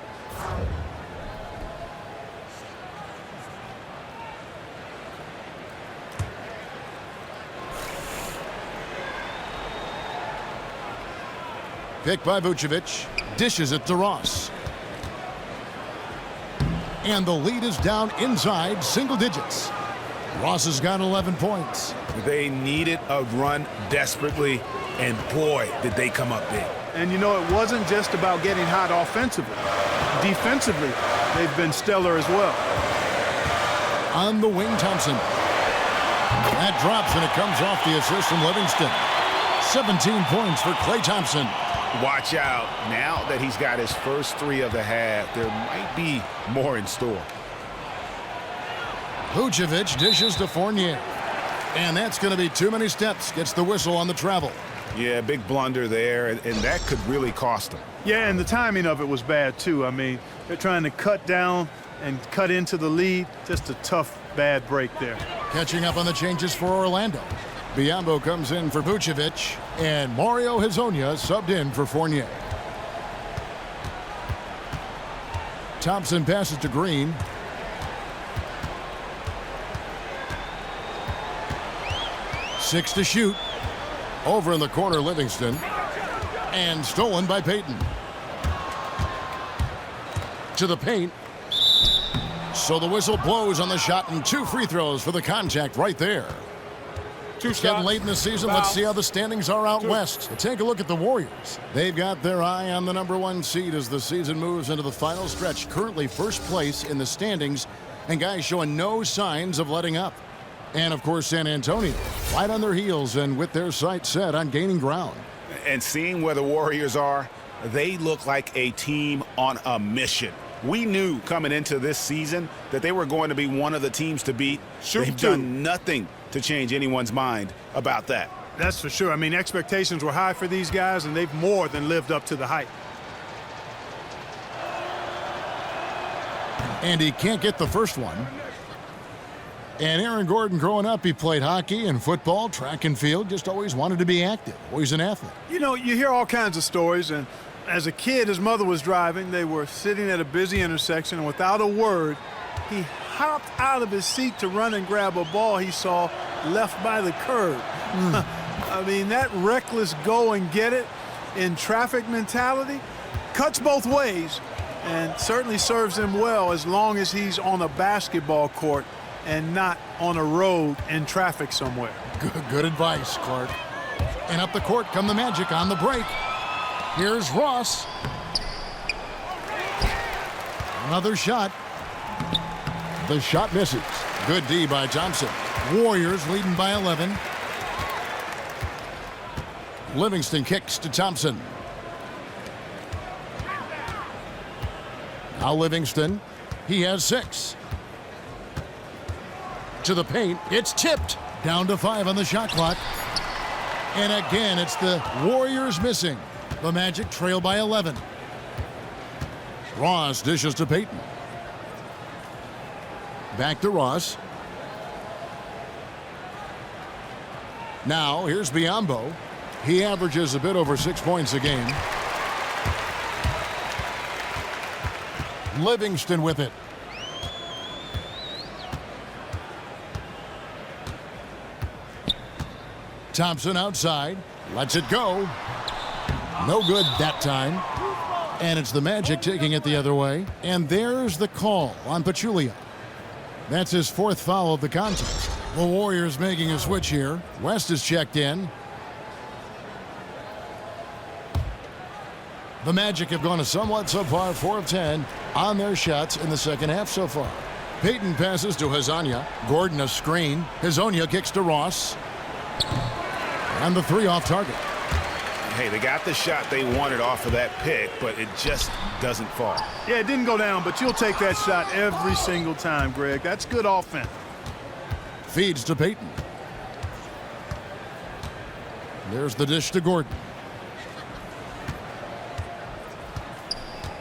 Picked by Vucevic. Dishes it to Ross. And the lead is down inside single digits. Ross has got 11 points. They needed a run desperately, and boy, did they come up big. And you know, it wasn't just about getting hot offensively. Defensively, they've been stellar as well. On the wing, Thompson. That drops, and it comes off the assist from Livingston. 17 points for Klay Thompson. Watch out. Now that he's got his first 3 of the half, there might be more in store. Vucevic dishes to Fournier. And that's going to be too many steps. Gets the whistle on the travel. Yeah, big blunder there, and that could really cost them. Yeah, and the timing of it was bad, too. I mean, they're trying to cut down and cut into the lead. Just a tough, bad break there. Catching up on the changes for Orlando. Biyombo comes in for Vucevic, and Mario Hezonja subbed in for Fournier. Thompson passes to Green. Six to shoot. Over in the corner, Livingston. And stolen by Payton. To the paint. So the whistle blows on the shot, and 2 free throws for the contact right there. It's getting late in the season. Let's see how the standings are out west. Take a look at the Warriors. They've got their eye on the #1 seed as the season moves into the final stretch. Currently first place in the standings, and guys showing no signs of letting up. And, of course, San Antonio, right on their heels and with their sights set on gaining ground. And seeing where the Warriors are, they look like a team on a mission. We knew coming into this season that they were going to be one of the teams to beat. They've done nothing to change anyone's mind about that. That's for sure. I mean, expectations were high for these guys, and they've more than lived up to the hype. And he can't get the first one. And Aaron Gordon, growing up, he played hockey and football, track and field, just always wanted to be active, always an athlete. You know, you hear all kinds of stories, and as a kid, his mother was driving. They were sitting at a busy intersection, and without a word, he hopped out of his seat to run and grab a ball he saw left by the curb. I mean, that reckless go and get it in traffic mentality cuts both ways and certainly serves him well as long as he's on a basketball court and not on a road in traffic somewhere. Good advice, Clark. And up the court come the Magic on the break. Here's Ross. Another shot. The shot misses. Good D by Thompson. Warriors leading by 11. Livingston kicks to Thompson. Now Livingston. He has 6. To the paint. It's tipped. Down to 5 on the shot clock. And again, it's the Warriors missing. The Magic trail by 11. Ross dishes to Payton. Back to Ross. Now, here's Biyombo. He averages a bit over 6 points a game. Livingston with it. Thompson outside. Lets it go. No good that time. And it's the Magic taking it the other way. And there's the call on Pachulia. That's his 4th foul of the contest. The Warriors making a switch here. West is checked in. The Magic have gone a somewhat subpar 4 of 10 on their shots in the second half so far. Payton passes to Hezonja. Gordon a screen. Hezonja kicks to Ross. And the 3 off target. Hey, they got the shot they wanted off of that pick, but it just doesn't fall. Yeah, it didn't go down, but you'll take that shot every single time, Greg. That's good offense. Feeds to Payton. There's the dish to Gordon.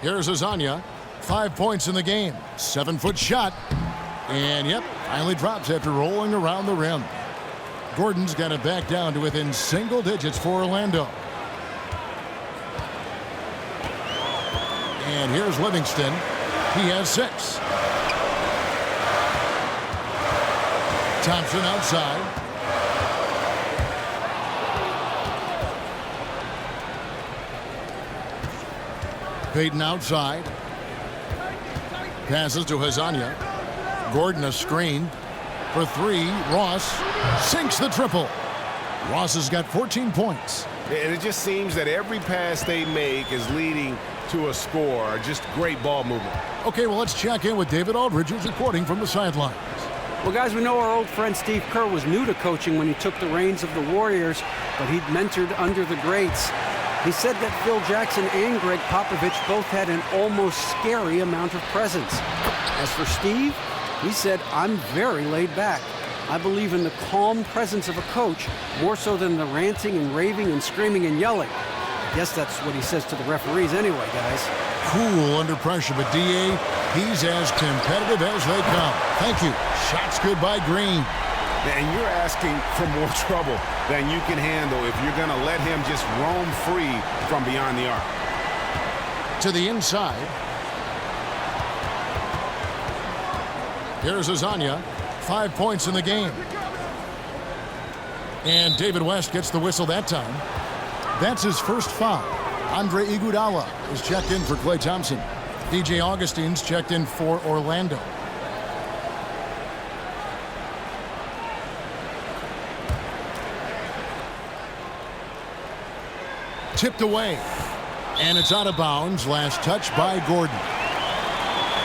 Here's Hezonja. 5 points in the game. 7-foot shot. And, yep, finally drops after rolling around the rim. Gordon's got it back down to within single digits for Orlando. And here's Livingston. He has 6. Thompson outside. Payton outside. Passes to Hezonja. Gordon a screen. For three, Ross sinks the triple. Ross has got 14 points. And it just seems that every pass they make is leading to a score. Just great ball movement. Okay, well, let's check in with David Aldridge, who's reporting from the sidelines. Well, guys, we know our old friend Steve Kerr was new to coaching when he took the reins of the Warriors, but he'd mentored under the greats. He said that Phil Jackson and Greg Popovich both had an almost scary amount of presence. As for Steve, he said, I'm very laid back. I believe in the calm presence of a coach more so than the ranting and raving and screaming and yelling. I guess that's what he says to the referees anyway, guys. Cool under pressure, but D.A., he's as competitive as they come. Thank you. Shots good by Green. And you're asking for more trouble than you can handle if you're going to let him just roam free from beyond the arc. To the inside. Here's Azania. 5 points in the game. And David West gets the whistle that time. That's his first foul. Andre Iguodala is checked in for Klay Thompson. DJ Augustine's checked in for Orlando. Tipped away. And it's out of bounds. Last touch by Gordon.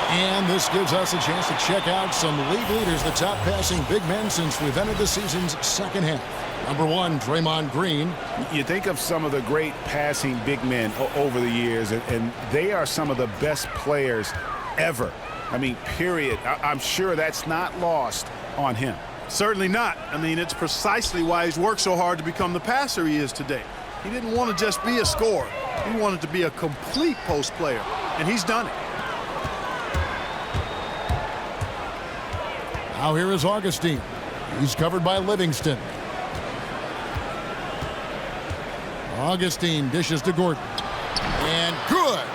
And this gives us a chance to check out some league leaders, the top passing big men since we've entered the season's second half. Number one, Draymond Green. You think of some of the great passing big men over the years, and they are some of the best players ever. I mean, period. I'm sure that's not lost on him. Certainly not. I mean, it's precisely why he's worked so hard to become the passer he is today. He didn't want to just be a scorer. He wanted to be a complete post player, and he's done it. Now here is Augustine. He's covered by Livingston. Augustine dishes to Gordon. And good.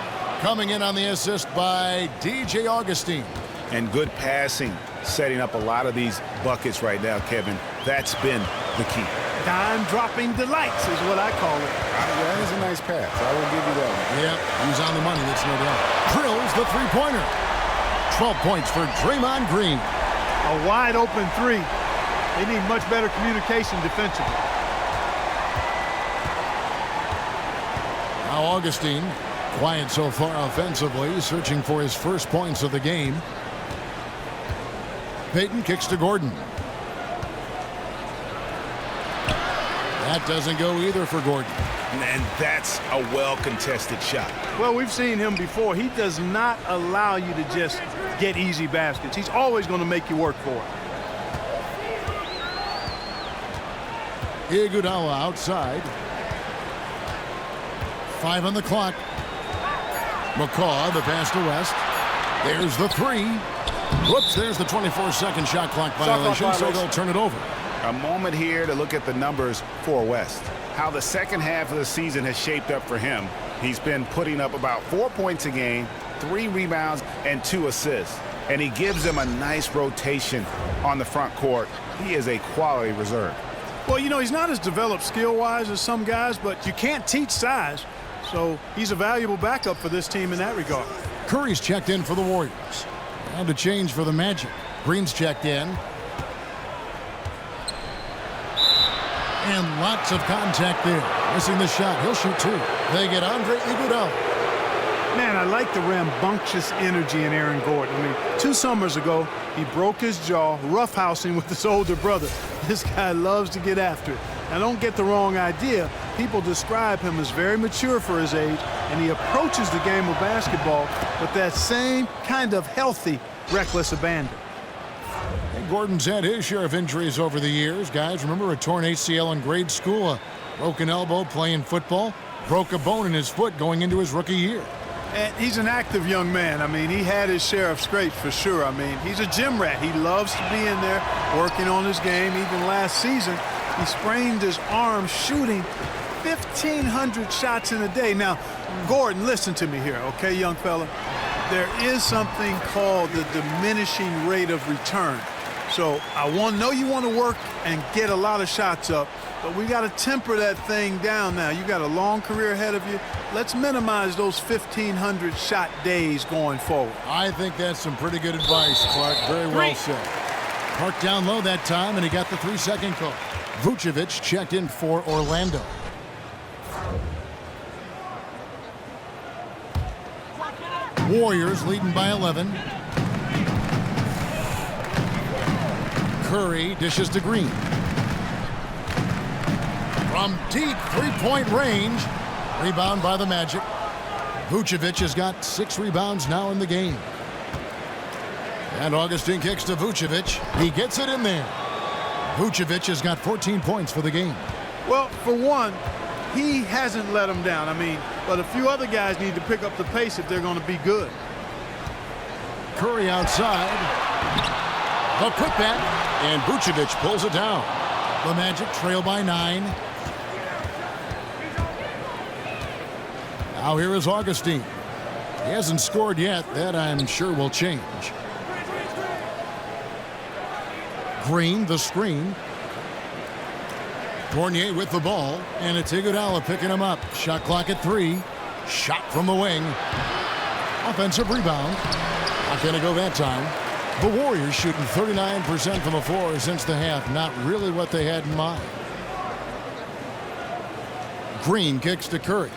Coming in on the assist by DJ Augustine. And good passing, setting up a lot of these buckets right now, Kevin. That's been the key. Dime-dropping delights is what I call it. That is a nice pass. I will give you that one. Yeah, he's on the money, that's no doubt. Drills the three-pointer. 12 points for Draymond Green. A wide-open three. They need much better communication defensively. Now Augustine, quiet so far offensively, searching for his first points of the game. Payton kicks to Gordon. That doesn't go either for Gordon. And that's a well-contested shot. Well, we've seen him before. He does not allow you to just get easy baskets. He's always going to make you work for it. Iguodala outside. 5 on the clock. McCaw, the pass to West. There's the three. Whoops, there's the 24-second shot clock violation, so they'll turn it over. A moment here to look at the numbers for West. How the second half of the season has shaped up for him. He's been putting up about 4 points a game, 3 rebounds, and 2 assists. And he gives them a nice rotation on the front court. He is a quality reserve. Well, you know, he's not as developed skill-wise as some guys, but you can't teach size. So he's a valuable backup for this team in that regard. Curry's checked in for the Warriors. And a change for the Magic. Green's checked in. And lots of contact there. Missing the shot. He'll shoot 2. They get Andre Iguodala. Man, I like the rambunctious energy in Aaron Gordon. I mean, 2 summers ago, he broke his jaw roughhousing with his older brother. This guy loves to get after it. Now, don't get the wrong idea. People describe him as very mature for his age, and he approaches the game of basketball with that same kind of healthy, reckless abandon. And Gordon's had his share of injuries over the years. Guys, remember a torn ACL in grade school, a broken elbow playing football, broke a bone in his foot going into his rookie year. And he's an active young man. I mean, he had his share of scrapes for sure. I mean, he's a gym rat. He loves to be in there working on his game. Even last season, he sprained his arm shooting 1,500 shots in a day. Now, Gordon, listen to me here, okay, young fella? There is something called the diminishing rate of return. So I know you want to work and get a lot of shots up, but we got to temper that thing down now. You got a long career ahead of you. Let's minimize those 1,500 shot days going forward. I think that's some pretty good advice, Clark. Very well said. Parked down low that time, and he got the 3-second call. Vucevic checked in for Orlando. Warriors leading by 11. Curry dishes to Green. From deep three-point range. Rebound by the Magic. Vucevic has got 6 rebounds now in the game. And Augustine kicks to Vucevic. He gets it in there. Vucevic has got 14 points for the game. Well, for one, he hasn't let them down. But a few other guys need to pick up the pace if they're going to be good. Curry outside. The putback. And Vucevic pulls it down. The Magic trail by 9. Now here is Augustine. He hasn't scored yet. That I'm sure will change. Green, the screen. Fournier with the ball. And it's Iguodala picking him up. Shot clock at 3. Shot from the wing. Offensive rebound. Not going to go that time. The Warriors shooting 39% from the floor since the half. Not really what they had in mind. Green kicks to Curry.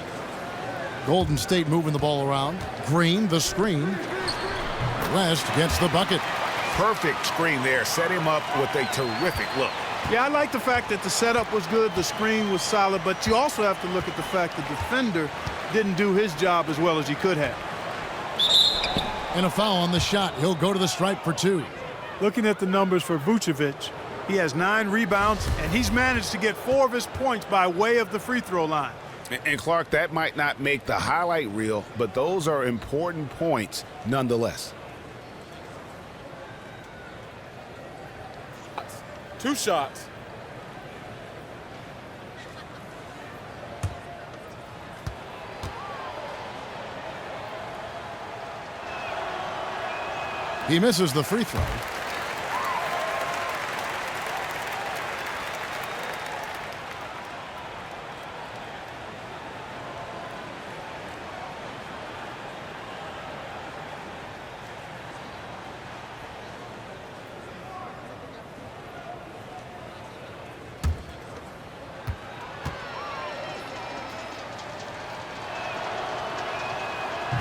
Golden State moving the ball around. Green, the screen. West gets the bucket. Perfect screen there. Set him up with a terrific look. Yeah, I like the fact that the setup was good, the screen was solid, but you also have to look at the fact the defender didn't do his job as well as he could have. And a foul on the shot. He'll go to the stripe for 2. Looking at the numbers for Vucevic, he has 9 rebounds, and he's managed to get 4 of his points by way of the free throw line. And Clark, that might not make the highlight reel, but those are important points nonetheless. 2 shots. He misses the free throw.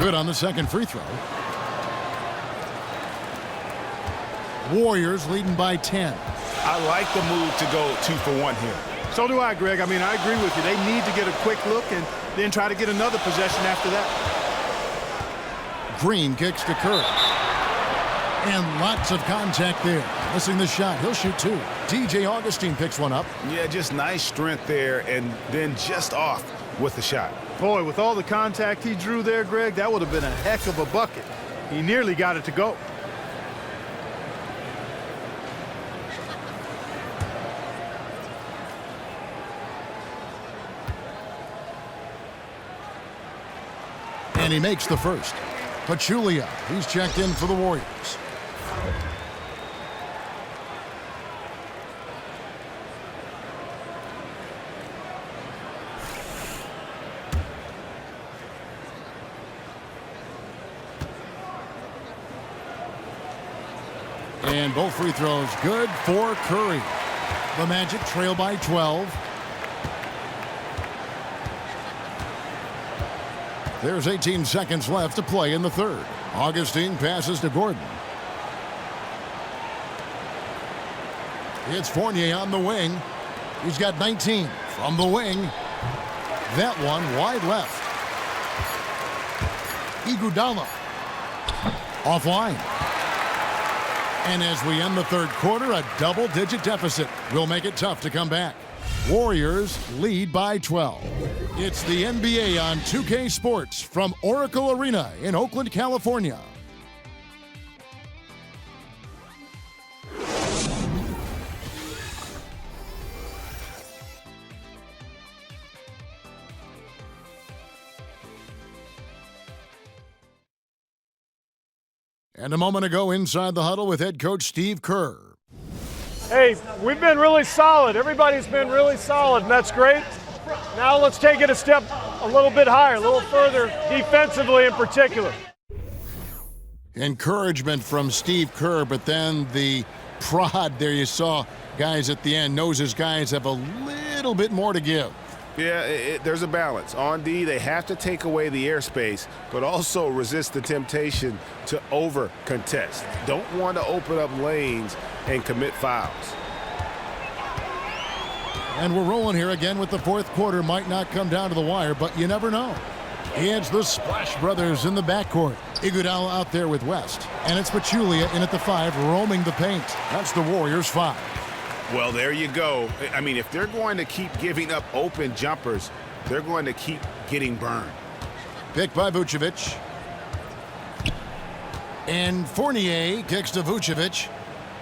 Good on the second free throw. Warriors leading by 10. I like the move to go 2 for 1 here. So do I, Greg. I agree with you. They need to get a quick look and then try to get another possession after that. Green kicks to Curry. And lots of contact there. Missing the shot. He'll shoot 2. DJ Augustine picks one up. Yeah, just nice strength there and then just off with the shot. Boy, with all the contact he drew there, Greg, that would have been a heck of a bucket. He nearly got it to go. And he makes the first. Pachulia, he's checked in for the Warriors. And both free throws good for Curry. The Magic trail by 12. There's 18 seconds left to play in the third. Augustine passes to Gordon. It's Fournier on the wing. He's got 19 from the wing. That one wide left. Iguodala offline. And as we end the third quarter, a double-digit deficit will make it tough to come back. Warriors lead by 12. It's the NBA on 2K Sports from Oracle Arena in Oakland, California. And a moment ago, inside the huddle with head coach Steve Kerr. Hey, we've been really solid. Everybody's been really solid, and that's great. Now let's take it a step a little bit higher, a little further, defensively in particular. Encouragement from Steve Kerr, but then the prod there. You saw guys at the end. Knows his guys have a little bit more to give. Yeah, there's a balance. On D, they have to take away the airspace, but also resist the temptation to over-contest. Don't want to open up lanes and commit fouls. And we're rolling here again with the fourth quarter. Might not come down to the wire, but you never know. It's the Splash Brothers in the backcourt. Iguodala out there with West. And it's Pachulia in at the 5, roaming the paint. That's the Warriors' 5. Well, there you go. I mean, if they're going to keep giving up open jumpers, they're going to keep getting burned. Picked by Vucevic. And Fournier kicks to Vucevic.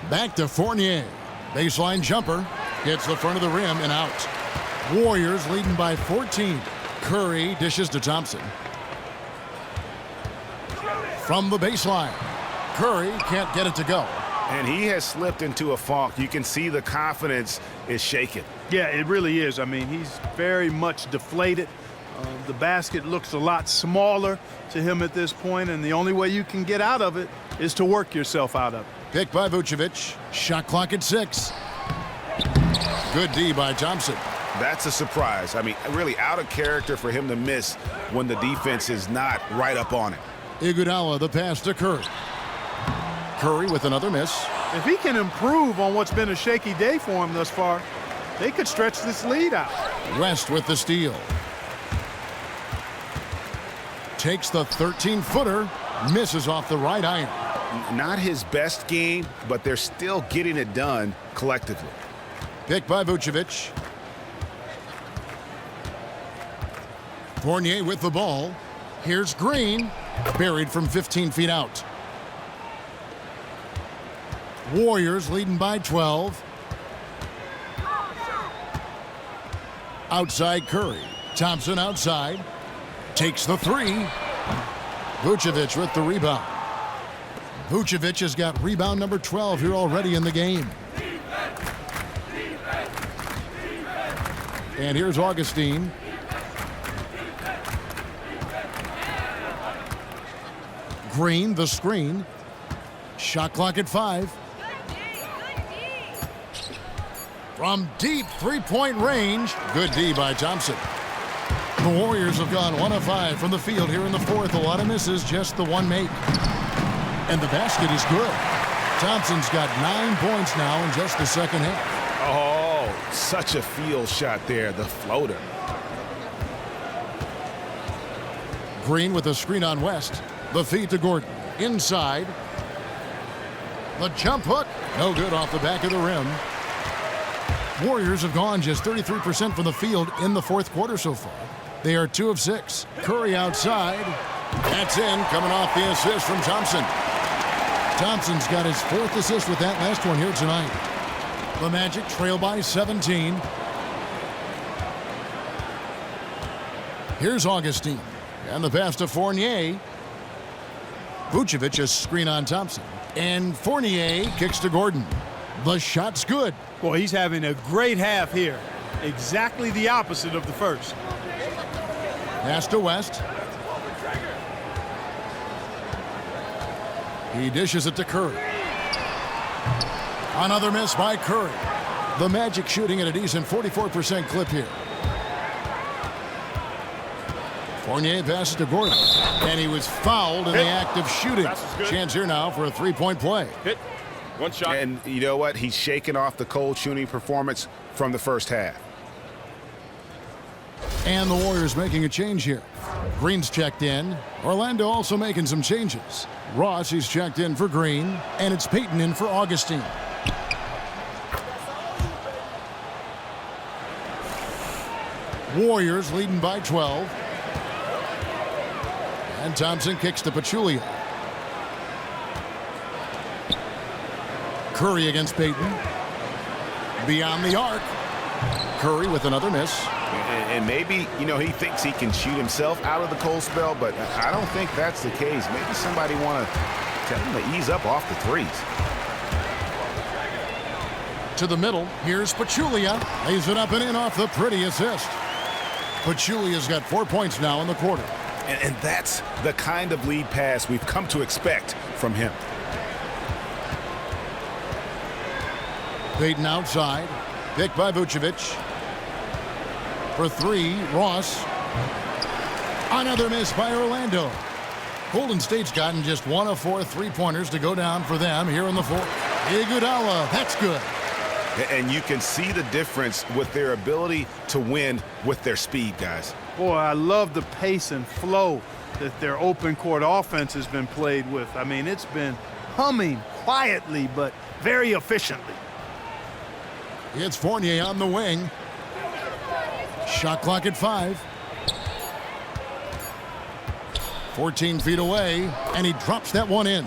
Back to Fournier. Baseline jumper. Hits the front of the rim and out. Warriors leading by 14. Curry dishes to Thompson. From the baseline. Curry can't get it to go. And he has slipped into a funk. You can see the confidence is shaken. Yeah, it really is. I mean, he's very much deflated. The basket looks a lot smaller to him at this point, and the only way you can get out of it is to work yourself out of it. Picked by Vucevic. Shot clock at 6. Good D by Thompson. That's a surprise. I mean, really out of character for him to miss when the defense is not right up on it. Iguodala, the pass to Curry. Curry with another miss. If he can improve on what's been a shaky day for him thus far, they could stretch this lead out. West with the steal. Takes the 13-footer. Misses off the right iron. Not his best game, but they're still getting it done collectively. Picked by Vucevic. Fournier with the ball. Here's Green. Buried from 15 feet out. Warriors leading by 12. Outside Curry. Thompson outside. Takes the 3. Vucevic with the rebound. Vucevic has got rebound number 12 here already in the game. And here's Augustine. Green, the screen. Shot clock at 5. From deep three-point range. Good D by Thompson. The Warriors have gone 1 of 5 from the field here in the fourth. A lot of misses, just the one make. And the basket is good. Thompson's got 9 points now in just the second half. Oh, such a field shot there, the floater. Green with a screen on West. The feed to Gordon. Inside. The jump hook. No good off the back of the rim. Warriors have gone just 33% from the field in the fourth quarter so far. They are 2 of 6. Curry outside. That's in, coming off the assist from Thompson. Thompson's got his 4th assist with that last one here tonight. The Magic trail by 17. Here's Augustine. And the pass to Fournier. Vucevic a screen on Thompson. And Fournier kicks to Gordon. The shot's good. Boy, he's having a great half here. Exactly the opposite of the first. Pass to West. He dishes it to Curry. Another miss by Curry. The Magic shooting at a decent 44% clip here. Fournier passes to Gordon. And he was fouled in the act of shooting. Chance here now for a three-point play. Hit. One shot. And you know what? He's shaking off the cold shooting performance from the first half. And the Warriors making a change here. Green's checked in. Orlando also making some changes. Ross, he's checked in for Green. And it's Payton in for Augustine. Warriors leading by 12. And Thompson kicks to Pachulia. Curry against Payton. Beyond the arc. Curry with another miss. And maybe, you know, he thinks he can shoot himself out of the cold spell, but I don't think that's the case. Maybe somebody want to tell him to ease up off the threes. To the middle. Here's Pachulia. Lays it up and in off the pretty assist. Pachulia's got 4 points now in the quarter. And that's the kind of lead pass we've come to expect from him. Payton outside. Picked by Vucevic. For three, Ross. Another miss by Orlando. Golden State's gotten just 1 of 4 3-pointers to go down for them here in the fourth. Iguodala, that's good. And you can see the difference with their ability to win with their speed, guys. Boy, I love the pace and flow that their open court offense has been played with. I mean, it's been humming quietly, but very efficiently. It's Fournier on the wing. Shot clock at 5. 14 feet away, and he drops that one in.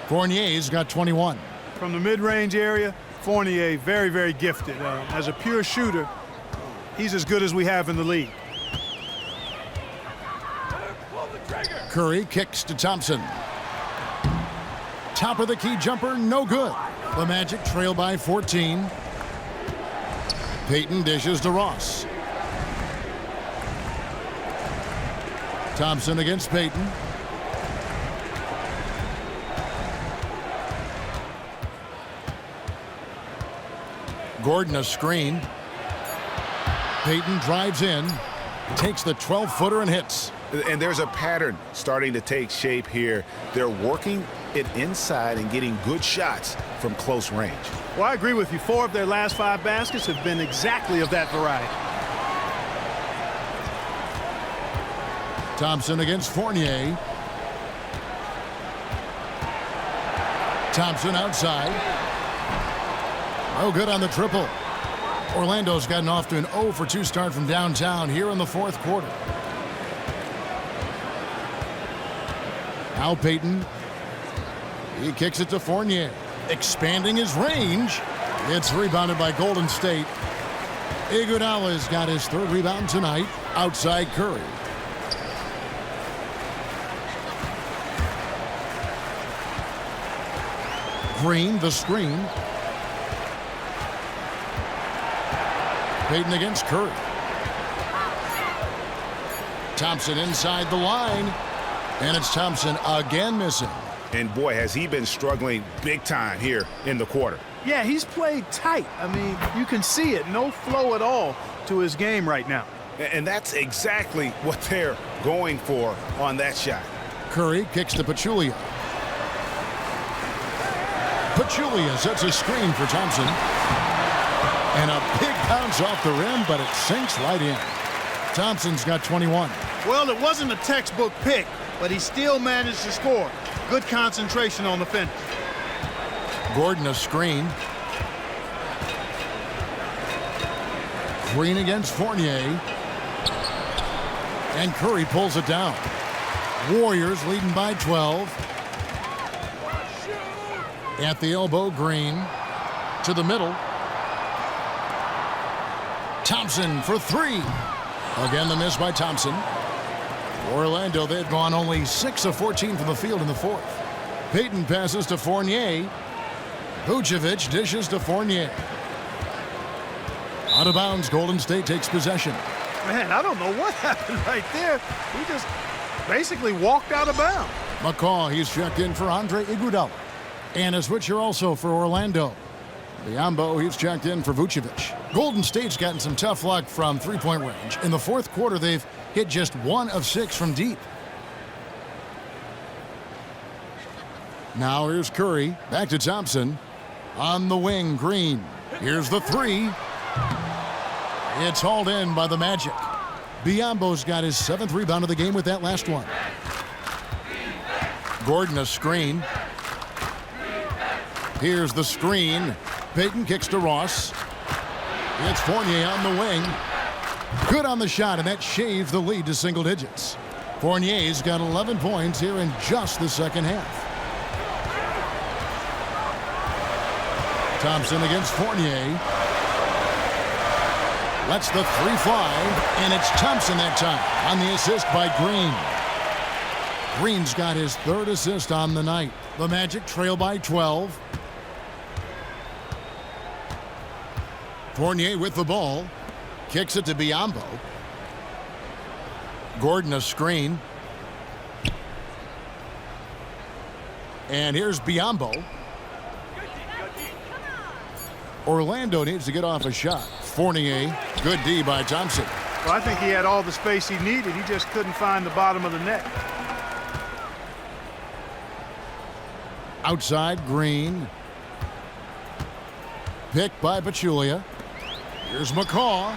Fournier's got 21. From the mid-range area, Fournier, very, very gifted. As a pure shooter, he's as good as we have in the league. Curry kicks to Thompson. Top of the key jumper, no good. The Magic trail by 14. Payton dishes to Ross. Thompson against Payton. Gordon a screen. Payton drives in, takes the 12-footer and hits. And there's a pattern starting to take shape here. They're working it inside and getting good shots from close range. Well, I agree with you. 4 of their last 5 baskets have been exactly of that variety. Thompson against Fournier. Thompson outside. Oh, good on the triple. Orlando's gotten off to an 0 for 2 start from downtown here in the fourth quarter. Now Payton. He kicks it to Fournier. Expanding his range. It's rebounded by Golden State. Iguodala's got his 3rd rebound tonight. Outside Curry. Green, the screen. Payton against Curry. Thompson inside the line. And it's Thompson again missing. And boy, has he been struggling big time here in the quarter. Yeah, he's played tight. I mean, you can see it. No flow at all to his game right now. And that's exactly what they're going for on that shot. Curry kicks to Pachulia. Pachulia sets a screen for Thompson. And a big bounce off the rim, but it sinks right in. Thompson's got 21. Well, it wasn't a textbook pick, but he still managed to score. Good concentration on the finish. Gordon a screen. Green against Fournier. And Curry pulls it down. Warriors leading by 12. At the elbow, Green. To the middle. Thompson for 3. Again, the miss by Thompson. Orlando, they've gone only 6 of 14 from the field in the fourth. Payton passes to Fournier. Vucevic dishes to Fournier. Out of bounds, Golden State takes possession. Man, I don't know what happened right there. He just basically walked out of bounds. McCaw, he's checked in for Andre Iguodala. And a switcher also for Orlando. Biyombo, he's checked in for Vucevic. Golden State's gotten some tough luck from three-point range. In the fourth quarter, they've hit just 1 of 6 from deep. Now here's Curry. Back to Thompson. On the wing, Green. Here's the 3. It's hauled in by the Magic. Biyombo's got his 7th rebound of the game with that last one. Gordon a screen. Here's the screen. Payton kicks to Ross. It's Fournier on the wing. Good on the shot, and that shaves the lead to single digits. Fournier's got 11 points here in just the second half. Thompson against Fournier. Lets the 3 fly, and it's Thompson that time on the assist by Green. Green's got his 3rd assist on the night. The Magic trail by 12. Fournier with the ball. Kicks it to Biyombo. Gordon a screen. And here's Biyombo. Orlando needs to get off a shot. Fournier, good D by Thompson. Well, I think he had all the space he needed. He just couldn't find the bottom of the net. Outside, Green. Picked by Pachulia. Here's McCaw.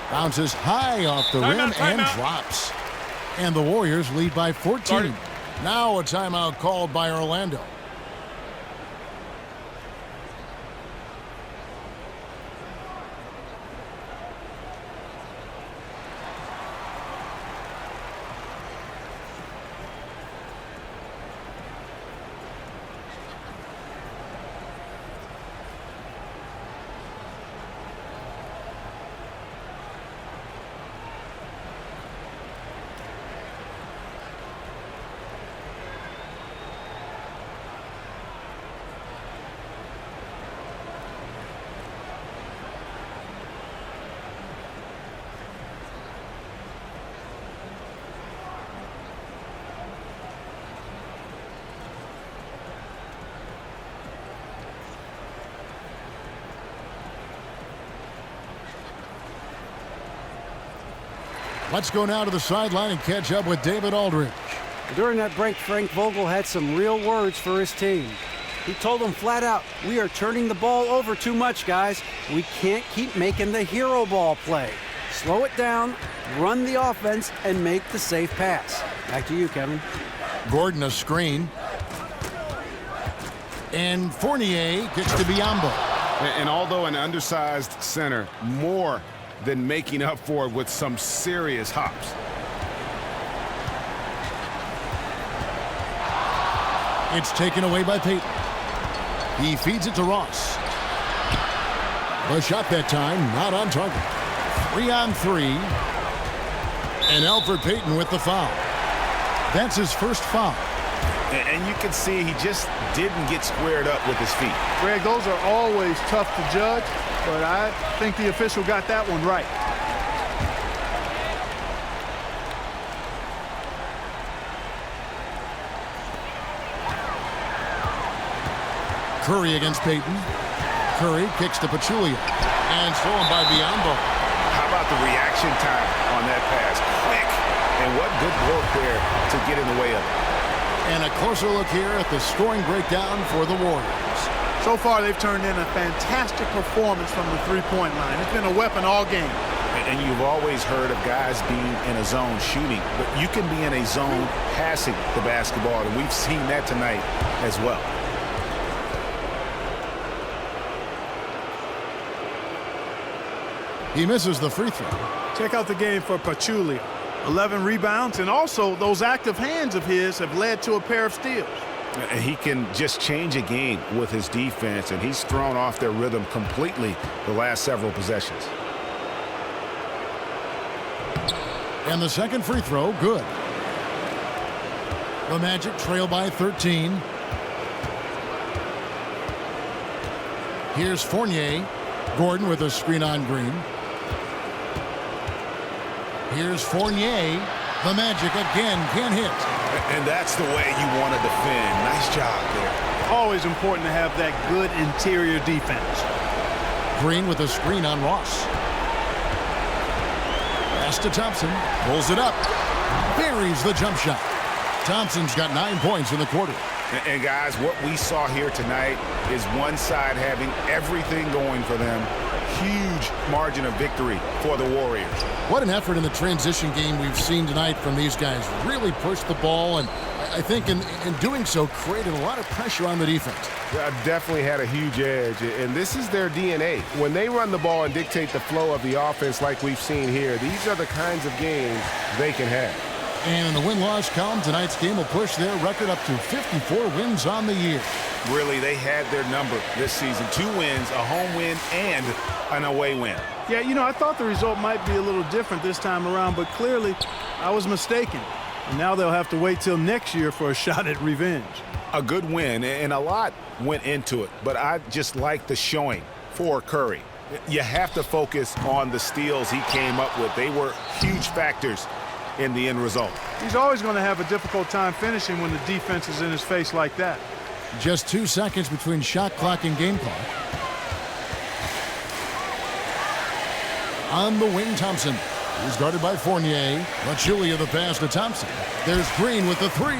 Bounces high off the rim and drops. And the Warriors lead by 14. Now a timeout called by Orlando. Let's go now to the sideline and catch up with David Aldridge. During that break, Frank Vogel had some real words for his team. He told them flat out, we are turning the ball over too much, guys. We can't keep making the hero ball play. Slow it down, run the offense, and make the safe pass. Back to you, Kevin. Gordon a screen. And Fournier gets to Biyombo. And although an undersized center, more than making up for it with some serious hops. It's taken away by Payton. He feeds it to Ross. The shot that time, not on target. 3-on-3. And Elfrid Payton with the foul. That's his first foul. And you can see he just didn't get squared up with his feet. Greg, those are always tough to judge, but I think the official got that one right. Curry against Payton. Curry kicks to Pachulia. And stolen by Biyombo. How about the reaction time on that pass? Quick. And what good work there to get in the way of it. And a closer look here at the scoring breakdown for the Warriors. So far, they've turned in a fantastic performance from the three-point line. It's been a weapon all game. And you've always heard of guys being in a zone shooting, but you can be in a zone passing the basketball, and we've seen that tonight as well. He misses the free throw. Check out the game for Pachulia. 11 rebounds, and also those active hands of his have led to a pair of steals. He can just change a game with his defense, and he's thrown off their rhythm completely the last several possessions. And the second free throw, good. The Magic trail by 13. Here's Fournier. Gordon with a screen on Green. Here's Fournier. The Magic again can't hit. And that's the way you want to defend. Nice job there. Always important to have that good interior defense. Green with a screen on Ross. Pass to Thompson. Pulls it up. Buries the jump shot. Thompson's got 9 points in the quarter. And guys, what we saw here tonight is one side having everything going for them. Huge margin of victory for the Warriors. What an effort in the transition game we've seen tonight from these guys. Really pushed the ball, and I think in doing so created a lot of pressure on the defense. Definitely had a huge edge, and this is their DNA. When they run the ball and dictate the flow of the offense like we've seen here, these are the kinds of games they can have. And in the win-loss column, tonight's game will push their record up to 54 wins on the year. Really, they had their number this season. 2 wins, a home win, and an away win. Yeah, you know, I thought the result might be a little different this time around, but clearly I was mistaken. And now they'll have to wait till next year for a shot at revenge. A good win, and a lot went into it, but I just like the showing for Curry. You have to focus on the steals he came up with. They were huge factors in the end result. He's always going to have a difficult time finishing when the defense is in his face like that. Just 2 seconds between shot clock and game clock. On the wing, Thompson. He's guarded by Fournier. Machulia the pass to Thompson. There's Green with the three.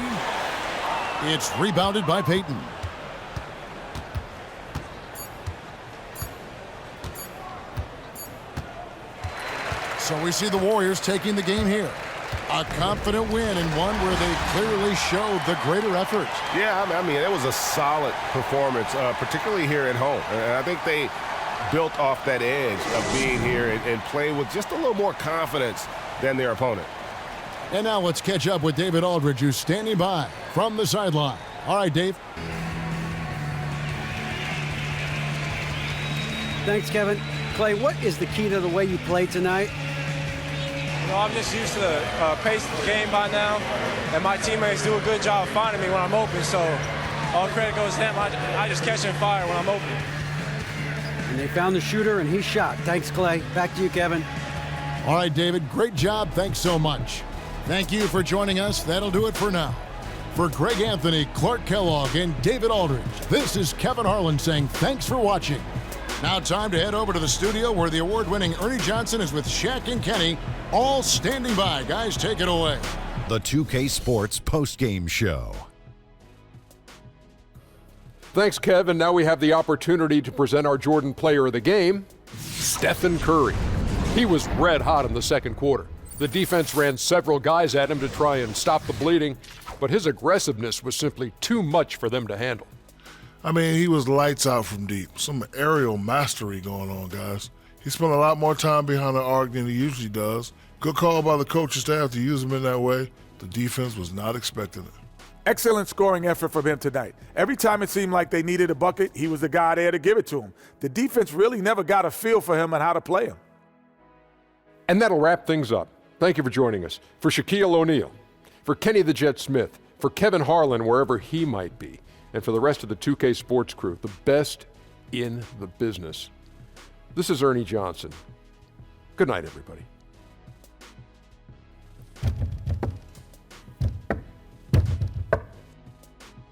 It's rebounded by Payton. So we see the Warriors taking the game here. A confident win and one where they clearly showed the greater effort. Yeah, I mean, it was a solid performance, particularly here at home. And I think they built off that edge of being here and play with just a little more confidence than their opponent. And now let's catch up with David Aldridge, who's standing by from the sideline. All right, Dave. Thanks, Kevin. Clay, what is the key to the way you played tonight? I'm just used to the pace of the game by now, and my teammates do a good job finding me when I'm open, so all credit goes to them. I just catch and fire when I'm open. And they found the shooter, and he shot. Thanks, Clay. Back to you, Kevin. All right, David, great job. Thanks so much. Thank you for joining us. That'll do it for now. For Greg Anthony, Clark Kellogg, and David Aldridge, this is Kevin Harlan saying thanks for watching. Now time to head over to the studio where the award-winning Ernie Johnson is with Shaq and Kenny, all standing by. Guys, take it away. The 2K Sports Postgame Show. Thanks, Kevin. Now we have the opportunity to present our Jordan Player of the Game, Stephen Curry. He was red hot in the second quarter. The defense ran several guys at him to try and stop the bleeding, but his aggressiveness was simply too much for them to handle. I mean, he was lights out from deep. Some aerial mastery going on, guys. He spent a lot more time behind the arc than he usually does. Good call by the coaching staff to use him in that way. The defense was not expecting it. Excellent scoring effort from him tonight. Every time it seemed like they needed a bucket, he was the guy there to give it to him. The defense really never got a feel for him and how to play him. And that'll wrap things up. Thank you for joining us. For Shaquille O'Neal, for Kenny the Jet Smith, for Kevin Harlan, wherever he might be, and for the rest of the 2K Sports crew, the best in the business. This is Ernie Johnson. Good night, everybody.